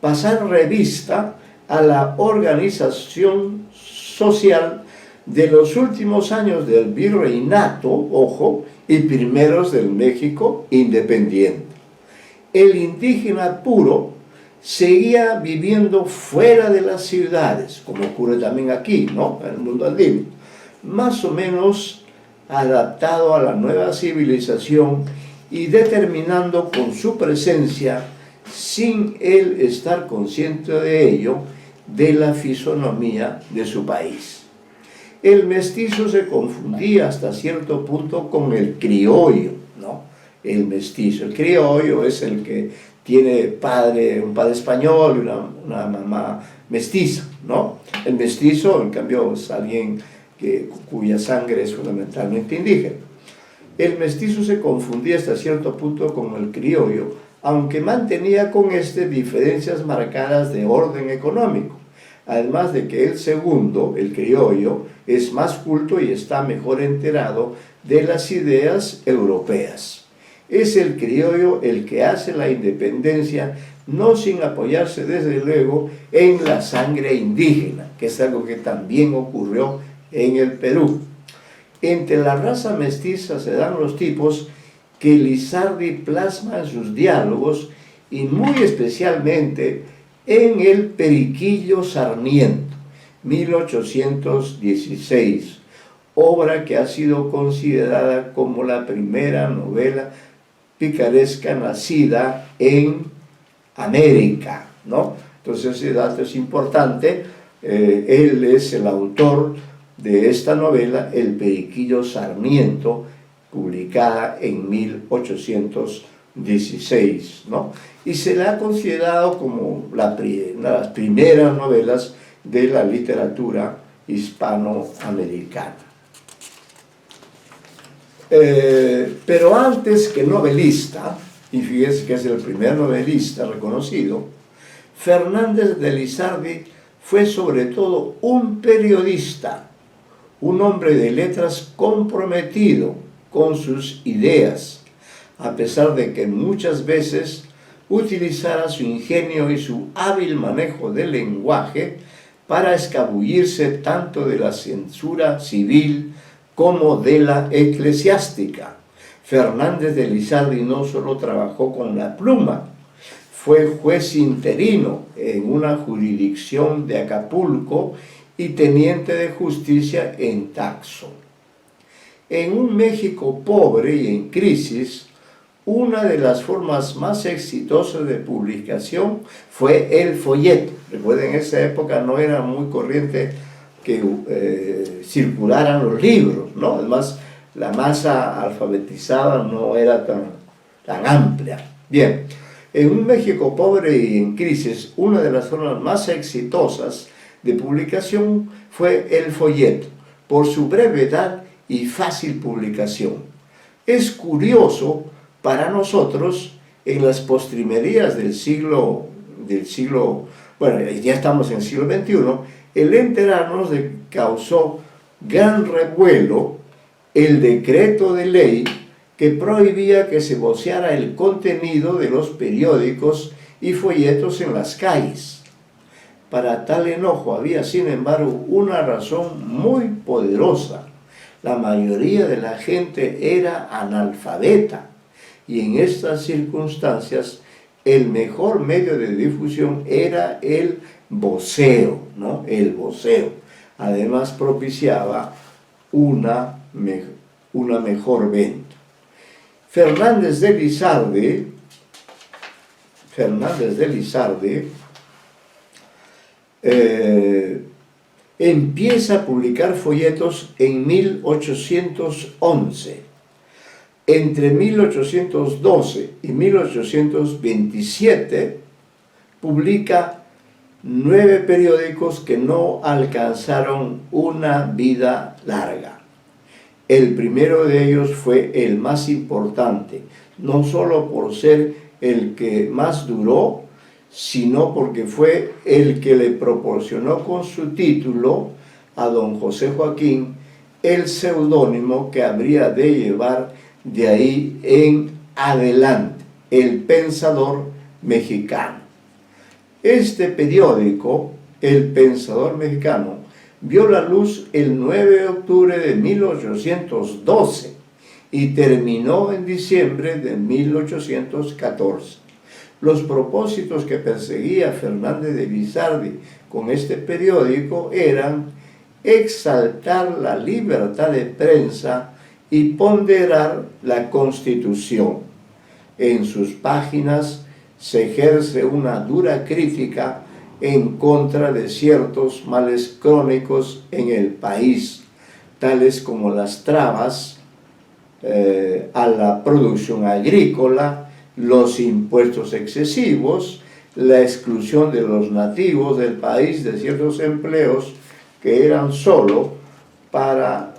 pasar revista a la organización social de los últimos años del virreinato, ojo, y primeros del México independiente. El indígena puro seguía viviendo fuera de las ciudades, como ocurre también aquí, ¿no?, en el mundo andino, más o menos adaptado a la nueva civilización y determinando con su presencia, sin él estar consciente de ello, de la fisonomía de su país. El mestizo se confundía hasta cierto punto con el criollo, ¿no? El mestizo, el criollo es el que tiene un padre español y una mamá mestiza, ¿no? El mestizo, en cambio, es alguien cuya sangre es fundamentalmente indígena. El mestizo se confundía hasta cierto punto con el criollo, aunque mantenía con este diferencias marcadas de orden económico. Además de que el segundo, el criollo, es más culto y está mejor enterado de las ideas europeas. Es el criollo el que hace la independencia, no sin apoyarse desde luego en la sangre indígena, que es algo que también ocurrió en el Perú. Entre la raza mestiza se dan los tipos que Lizardi plasma en sus diálogos y muy especialmente en el Periquillo Sarmiento, 1816, obra que ha sido considerada como la primera novela picaresca nacida en América, ¿no? Entonces ese dato es importante. Él es el autor de esta novela, El Periquillo Sarmiento, publicada en 1816, ¿no? Y se la ha considerado como una de las primeras novelas de la literatura hispanoamericana. Pero antes que novelista, y fíjese que es el primer novelista reconocido, Fernández de Lizardi fue sobre todo un periodista, un hombre de letras comprometido con sus ideas, a pesar de que muchas veces utilizara su ingenio y su hábil manejo del lenguaje para escabullirse tanto de la censura civil como de la eclesiástica. Fernández de Lizardi no solo trabajó con la pluma, fue juez interino en una jurisdicción de Acapulco y teniente de justicia en Taxco. En un México pobre y en crisis, una de las formas más exitosas de publicación fue el folleto. Recuerden, en esa época no era muy corriente que circularan los libros, ¿no? Además, la masa alfabetizada no era tan amplia. Bien, en un México pobre y en crisis, una de las formas más exitosas de publicación fue el folleto, por su brevedad y fácil publicación. Es curioso para nosotros, en las postrimerías del siglo, bueno, ya estamos en el siglo XXI, el enterarnos de que causó gran revuelo el decreto de ley que prohibía que se voceara el contenido de los periódicos y folletos en las calles. Para tal enojo había, sin embargo, una razón muy poderosa. La mayoría de la gente era analfabeta y en estas circunstancias el mejor medio de difusión era el voceo, ¿no? El voceo. Además propiciaba una mejor venta. Fernández de Lizardi empieza a publicar folletos en 1811. Entre 1812 y 1827 publica 9 periódicos que no alcanzaron una vida larga. El primero de ellos fue el más importante, no solo por ser el que más duró, sino porque fue el que le proporcionó con su título a don José Joaquín el seudónimo que habría de llevar de ahí en adelante, El Pensador Mexicano. Este periódico, El Pensador Mexicano, vio la luz el 9 de octubre de 1812 y terminó en diciembre de 1814. Los propósitos que perseguía Fernández de Lizardi con este periódico eran exaltar la libertad de prensa y ponderar la Constitución. En sus páginas se ejerce una dura crítica en contra de ciertos males crónicos en el país, tales como las trabas a la producción agrícola, los impuestos excesivos, la exclusión de los nativos del país de ciertos empleos que eran solo para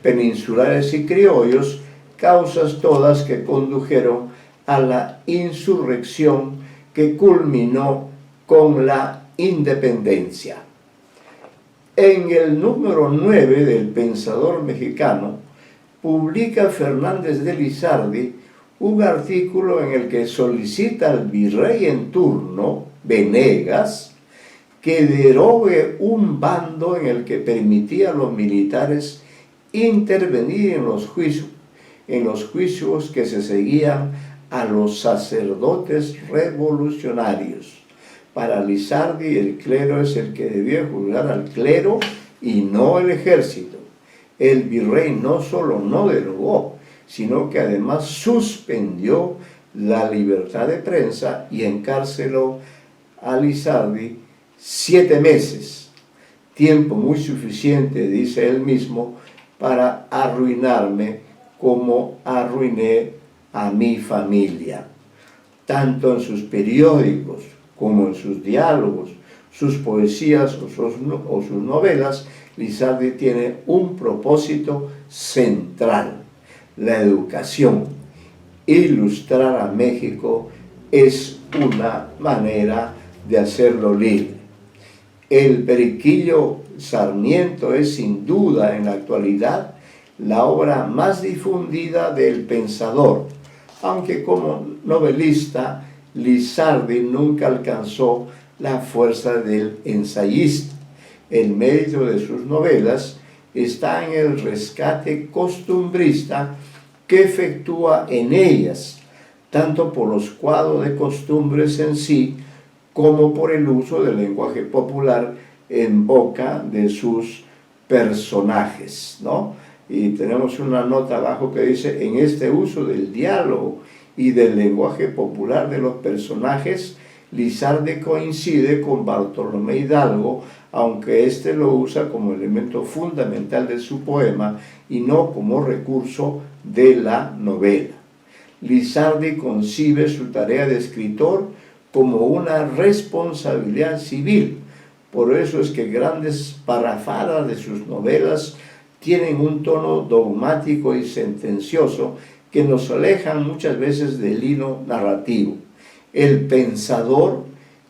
peninsulares y criollos, causas todas que condujeron a la insurrección que culminó con la independencia. En el número 9 del Pensador Mexicano, publica Fernández de Lizardi un artículo en el que solicita al virrey en turno, Venegas, que derogue un bando en el que permitía a los militares intervenir en los juicios que se seguían a los sacerdotes revolucionarios. Para Lizardi, el clero es el que debía juzgar al clero y no el ejército. El virrey no solo no derogó, sino que además suspendió la libertad de prensa y encarceló a Lizardi 7 meses, tiempo muy suficiente, dice él mismo, para arruinarme como arruiné a mi familia. Tanto en sus periódicos como en sus diálogos, sus poesías o sus novelas, Lizardi tiene un propósito central: la educación. Ilustrar a México es una manera de hacerlo libre. El Periquillo Sarmiento es sin duda en la actualidad la obra más difundida del pensador, aunque como novelista Lizardi nunca alcanzó la fuerza del ensayista. El mérito de sus novelas está en el rescate costumbrista que efectúa en ellas, tanto por los cuadros de costumbres en sí, como por el uso del lenguaje popular en boca de sus personajes, ¿no? Y tenemos una nota abajo que dice: en este uso del diálogo y del lenguaje popular de los personajes, Lizardi coincide con Bartolomé Hidalgo, aunque éste lo usa como elemento fundamental de su poema y no como recurso de la novela. Lizardi concibe su tarea de escritor como una responsabilidad civil. Por eso es que grandes parrafadas de sus novelas tienen un tono dogmático y sentencioso que nos alejan muchas veces del hilo narrativo. El pensador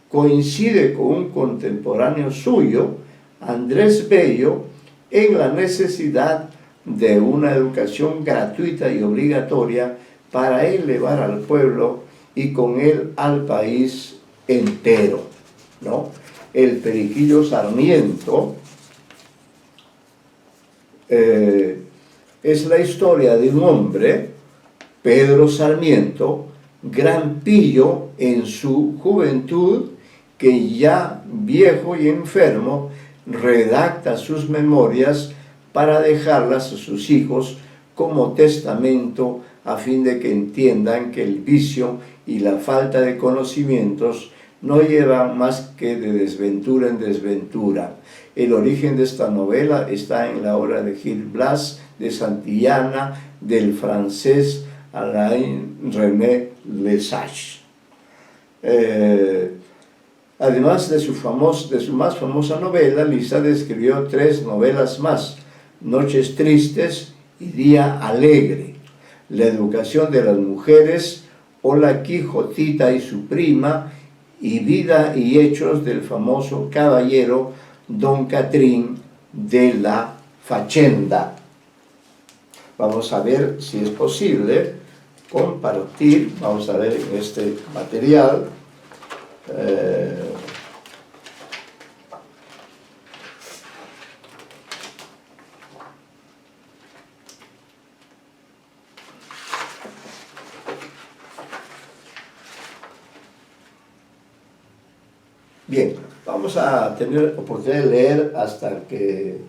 coincide con un contemporáneo suyo, Andrés Bello, en la necesidad de una educación gratuita y obligatoria para elevar al pueblo y con él al país entero, ¿no? El Periquillo Sarmiento es la historia de un hombre, Pedro Sarmiento, gran pillo en su juventud, que ya viejo y enfermo redacta sus memorias para dejarlas a sus hijos como testamento, a fin de que entiendan que el vicio y la falta de conocimientos no llevan más que de desventura en desventura. El origen de esta novela está en la obra de Gil Blas de Santillana, del francés Alain René Lesage. Además de su más famosa novela, Lizardi escribió 3 novelas más: Noches Tristes y Día Alegre, La Educación de las Mujeres, o La Quijotita y su prima, y Vida y Hechos del famoso caballero Don Catrín de la Fachenda. Vamos a ver si es posible compartir, vamos a ver en este material, bien, vamos a tener oportunidad de leer hasta que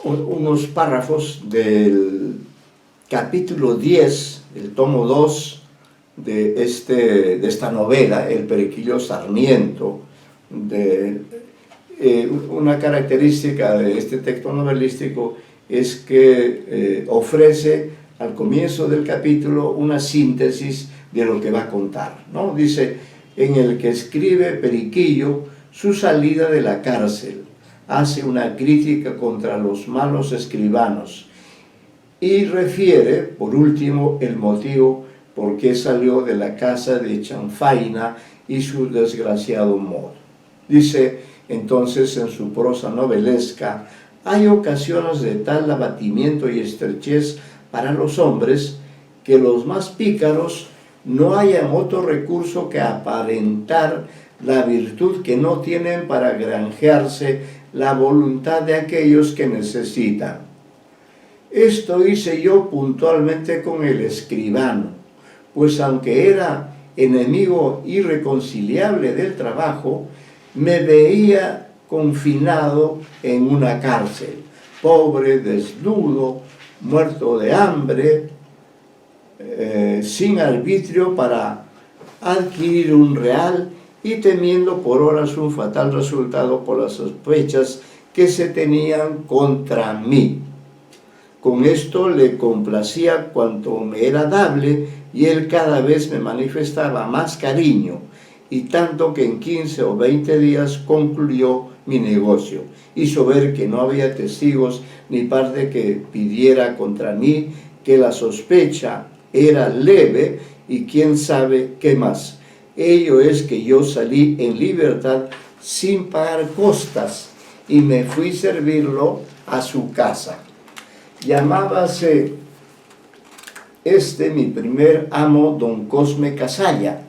unos párrafos del capítulo 10, el tomo 2 de esta novela, El Periquillo Sarmiento. Una característica de este texto novelístico es que ofrece al comienzo del capítulo una síntesis de lo que va a contar, ¿no? Dice: en el que escribe Periquillo su salida de la cárcel, hace una crítica contra los malos escribanos y refiere, por último, el motivo por qué salió de la casa de Chanfaina y su desgraciado modo. Dice entonces en su prosa novelesca: hay ocasiones de tal abatimiento y estrechez para los hombres que los más pícaros no hayan otro recurso que aparentar la virtud que no tienen para granjearse la voluntad de aquellos que necesitan. Esto hice yo puntualmente con el escribano, pues aunque era enemigo irreconciliable del trabajo, me veía confinado en una cárcel, pobre, desnudo, muerto de hambre, sin arbitrio para adquirir un real y temiendo por horas un fatal resultado por las sospechas que se tenían contra mí. Con esto le complacía cuanto me era dable y él cada vez me manifestaba más cariño, y tanto que en 15 o 20 días concluyó mi negocio. Hizo ver que no había testigos ni parte que pidiera contra mí, que la sospecha era leve y quién sabe qué más. Ello es que yo salí en libertad sin pagar costas y me fui a servirlo a su casa. Llamábase mi primer amo don Cosme Casalla,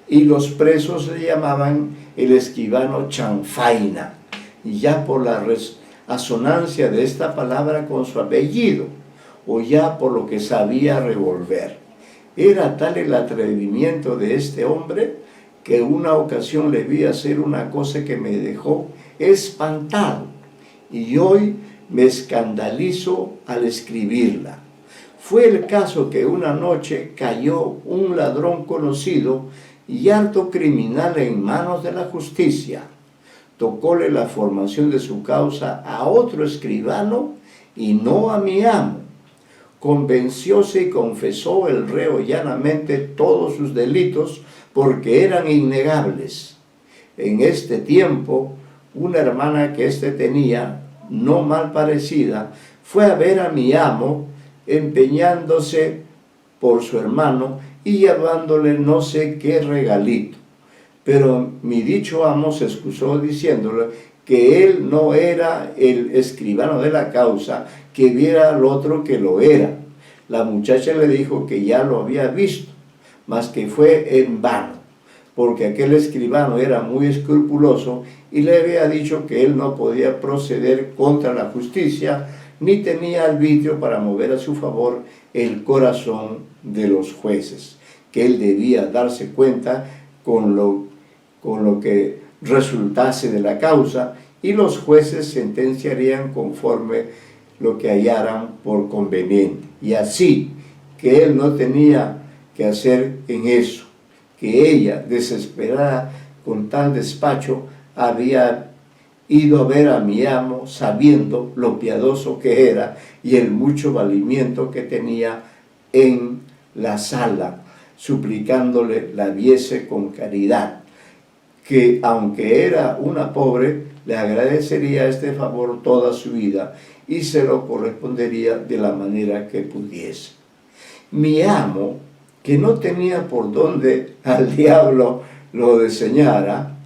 y los presos le llamaban el escribano Chanfaina, y ya por la asonancia de esta palabra con su apellido, o ya por lo que sabía revolver. Era tal el atrevimiento de este hombre que una ocasión le vi hacer una cosa que me dejó espantado, y hoy me escandalizo al escribirla. Fue el caso que una noche cayó un ladrón conocido y harto criminal en manos de la justicia. Tocóle la formación de su causa a otro escribano y no a mi amo. Convencióse y confesó el reo llanamente todos sus delitos porque eran innegables. En este tiempo, una hermana que éste tenía, no mal parecida, fue a ver a mi amo, empeñándose por su hermano y llevándole no sé qué regalito. Pero mi dicho amo se excusó diciéndole que él no era el escribano de la causa, que viera al otro que lo era. La muchacha le dijo que ya lo había visto, mas que fue en vano, porque aquel escribano era muy escrupuloso y le había dicho que él no podía proceder contra la justicia, ni tenía arbitrio para mover a su favor el corazón de los jueces, que él debía darse cuenta con lo que resultase de la causa, y los jueces sentenciarían conforme lo que hallaran por conveniente. Y así, que él no tenía que hacer en eso, que ella, desesperada con tal despacho, había ido a ver a mi amo sabiendo lo piadoso que era y el mucho valimiento que tenía en la sala, suplicándole la viese con caridad, que aunque era una pobre, le agradecería este favor toda su vida y se lo correspondería de la manera que pudiese. Mi amo, que no tenía por dónde al diablo lo desechara,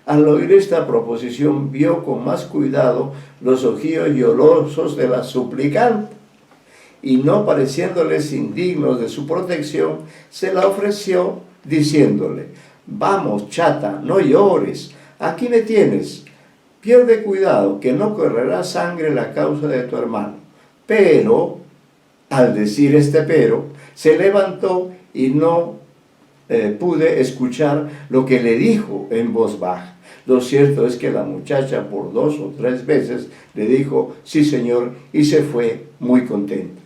al oír esta proposición vio con más cuidado los ojillos llorosos de la suplicante, y no pareciéndoles indignos de su protección, se la ofreció diciéndole: vamos, chata, no llores, aquí me tienes, pierde cuidado que no correrá sangre la causa de tu hermano. Pero, al decir este pero, se levantó y no pude escuchar lo que le dijo en voz baja. Lo cierto es que la muchacha por 2 o 3 veces le dijo sí señor y se fue muy contenta.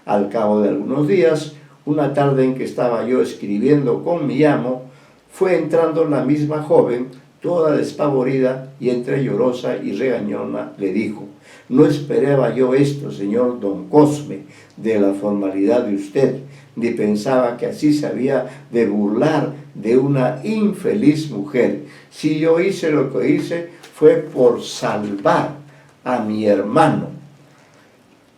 Al cabo de algunos días, una tarde en que estaba yo escribiendo con mi amo, fue entrando la misma joven, toda despavorida y entre llorosa y regañona, le dijo: no esperaba yo esto, señor don Cosme, de la formalidad de usted, ni pensaba que así se había de burlar de una infeliz mujer. Si yo hice lo que hice, fue por salvar a mi hermano,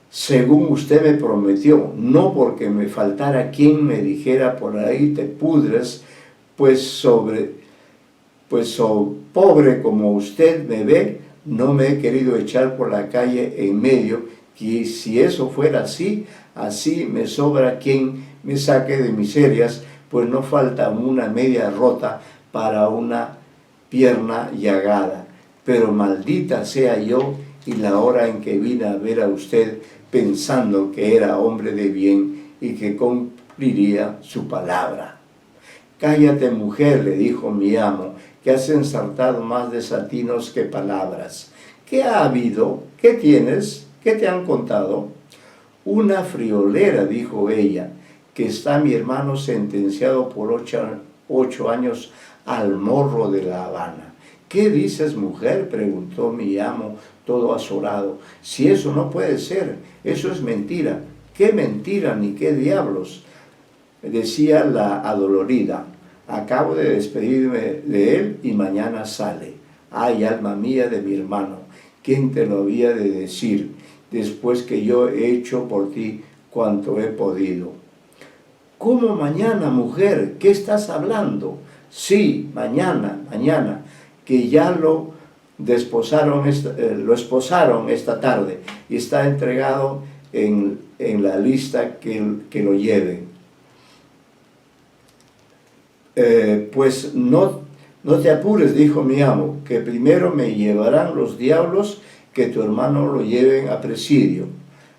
según usted me prometió, no porque me faltara quien me dijera por ahí te pudres, pues pobre como usted me ve, no me he querido echar por la calle en medio, que si eso fuera así, así me sobra quien me saque de miserias, pues no falta una media rota para una pierna llagada. Pero maldita sea yo y la hora en que vine a ver a usted, pensando que era hombre de bien y que cumpliría su palabra. Cállate, mujer, le dijo mi amo, que has ensartado más desatinos que palabras. ¿Qué ha habido? ¿Qué tienes? ¿Qué te han contado? Una friolera, dijo ella, que está mi hermano sentenciado por 8 años al morro de La Habana. ¿Qué dices, mujer?, preguntó mi amo, todo azorado. Si eso no puede ser, eso es mentira. ¿Qué mentira ni qué diablos?, decía la adolorida. Acabo de despedirme de él y mañana sale. Ay, alma mía de mi hermano, ¿quién te lo había de decir, después que yo he hecho por ti cuanto he podido? ¿Cómo mañana, mujer? ¿Qué estás hablando? Sí, mañana, que ya lo esposaron esta tarde y está entregado en la lista que lo lleven. Pues no te apures, dijo mi amo, que primero me llevarán los diablos que tu hermano lo lleven a presidio.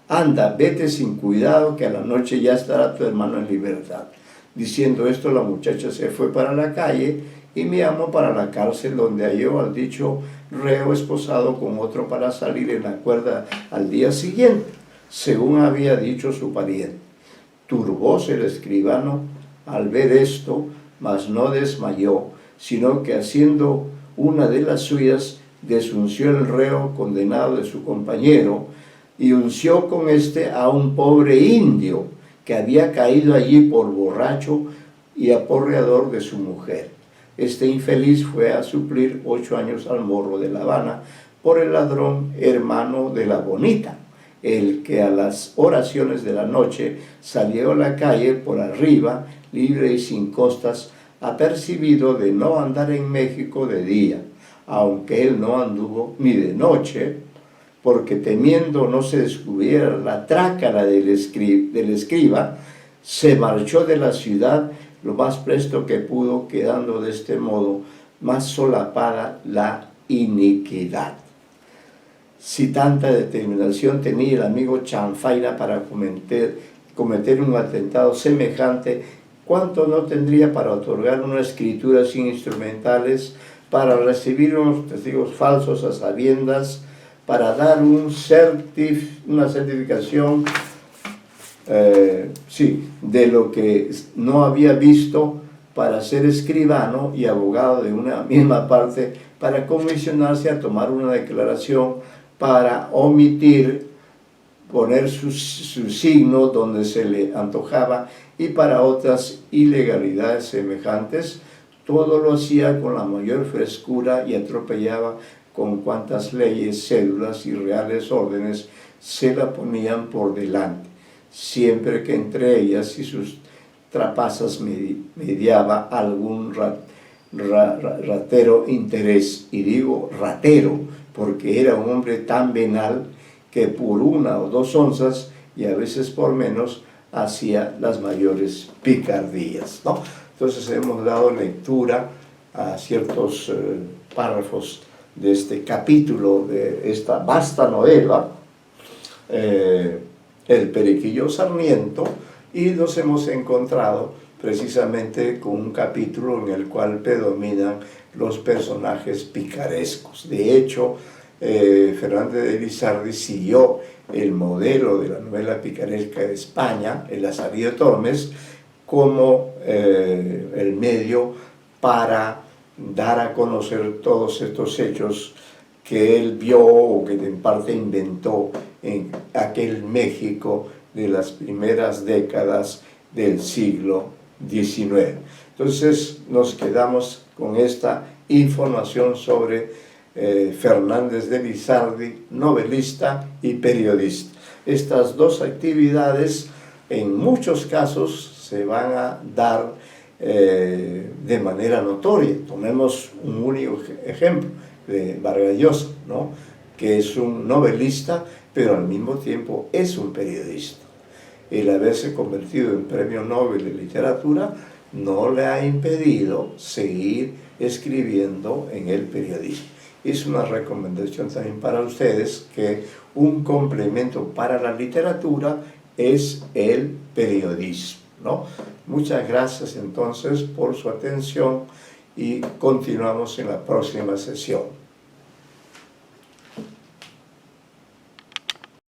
Anda, vete sin cuidado, que a la noche ya estará tu hermano en libertad. Diciendo esto, la muchacha se fue para la calle y mi amo para la cárcel, donde halló al dicho reo esposado con otro para salir en la cuerda al día siguiente, según había dicho su pariente. Turbóse el escribano al ver esto, mas no desmayó, sino que haciendo una de las suyas, desunció el reo condenado de su compañero, y unció con éste a un pobre indio, que había caído allí por borracho y aporreador de su mujer. Este infeliz fue a suplir 8 años al morro de La Habana por el ladrón hermano de la bonita, el que a las oraciones de la noche salió a la calle por arriba, libre y sin costas, apercibido de no andar en México de día, aunque él no anduvo ni de noche, porque temiendo no se descubriera la trácara del escriba, se marchó de la ciudad lo más presto que pudo, quedando de este modo más solapada la iniquidad. Si tanta determinación tenía el amigo Chanfaina para cometer un atentado semejante, ¿cuánto no tendría para otorgar una escritura sin instrumentales, para recibir unos testigos falsos a sabiendas, para dar una certificación de lo que no había visto, para ser escribano y abogado de una misma parte, para comisionarse a tomar una declaración, para omitir, poner su signo donde se le antojaba, y para otras ilegalidades semejantes? Todo lo hacía con la mayor frescura y atropellaba con cuantas leyes, cédulas y reales órdenes se la ponían por delante, siempre que entre ellas y sus trapazas mediaba algún ratero interés. Y digo ratero porque era un hombre tan venal que por 1 o 2 onzas, y a veces por menos, hacía las mayores picardías, ¿no? Entonces hemos dado lectura a ciertos párrafos de este capítulo, de esta vasta novela, El Periquillo Sarmiento, y nos hemos encontrado precisamente con un capítulo en el cual predominan los personajes picarescos. De hecho, Fernández de Lizardi siguió el modelo de la novela picaresca de España, el Lazarillo de Tormes, como el medio para dar a conocer todos estos hechos que él vio o que en parte inventó en aquel México de las primeras décadas del siglo XIX. Entonces nos quedamos con esta información sobre Fernández de Lizardi, novelista y periodista. Estas dos actividades en muchos casos se van a dar de manera notoria. Tomemos un único ejemplo de Vargas Llosa, ¿no?, que es un novelista, pero al mismo tiempo es un periodista. El haberse convertido en Premio Nobel de Literatura no le ha impedido seguir escribiendo en el periodismo. Es una recomendación también para ustedes que un complemento para la literatura es el periodismo, ¿no? Muchas gracias entonces por su atención y continuamos en la próxima sesión.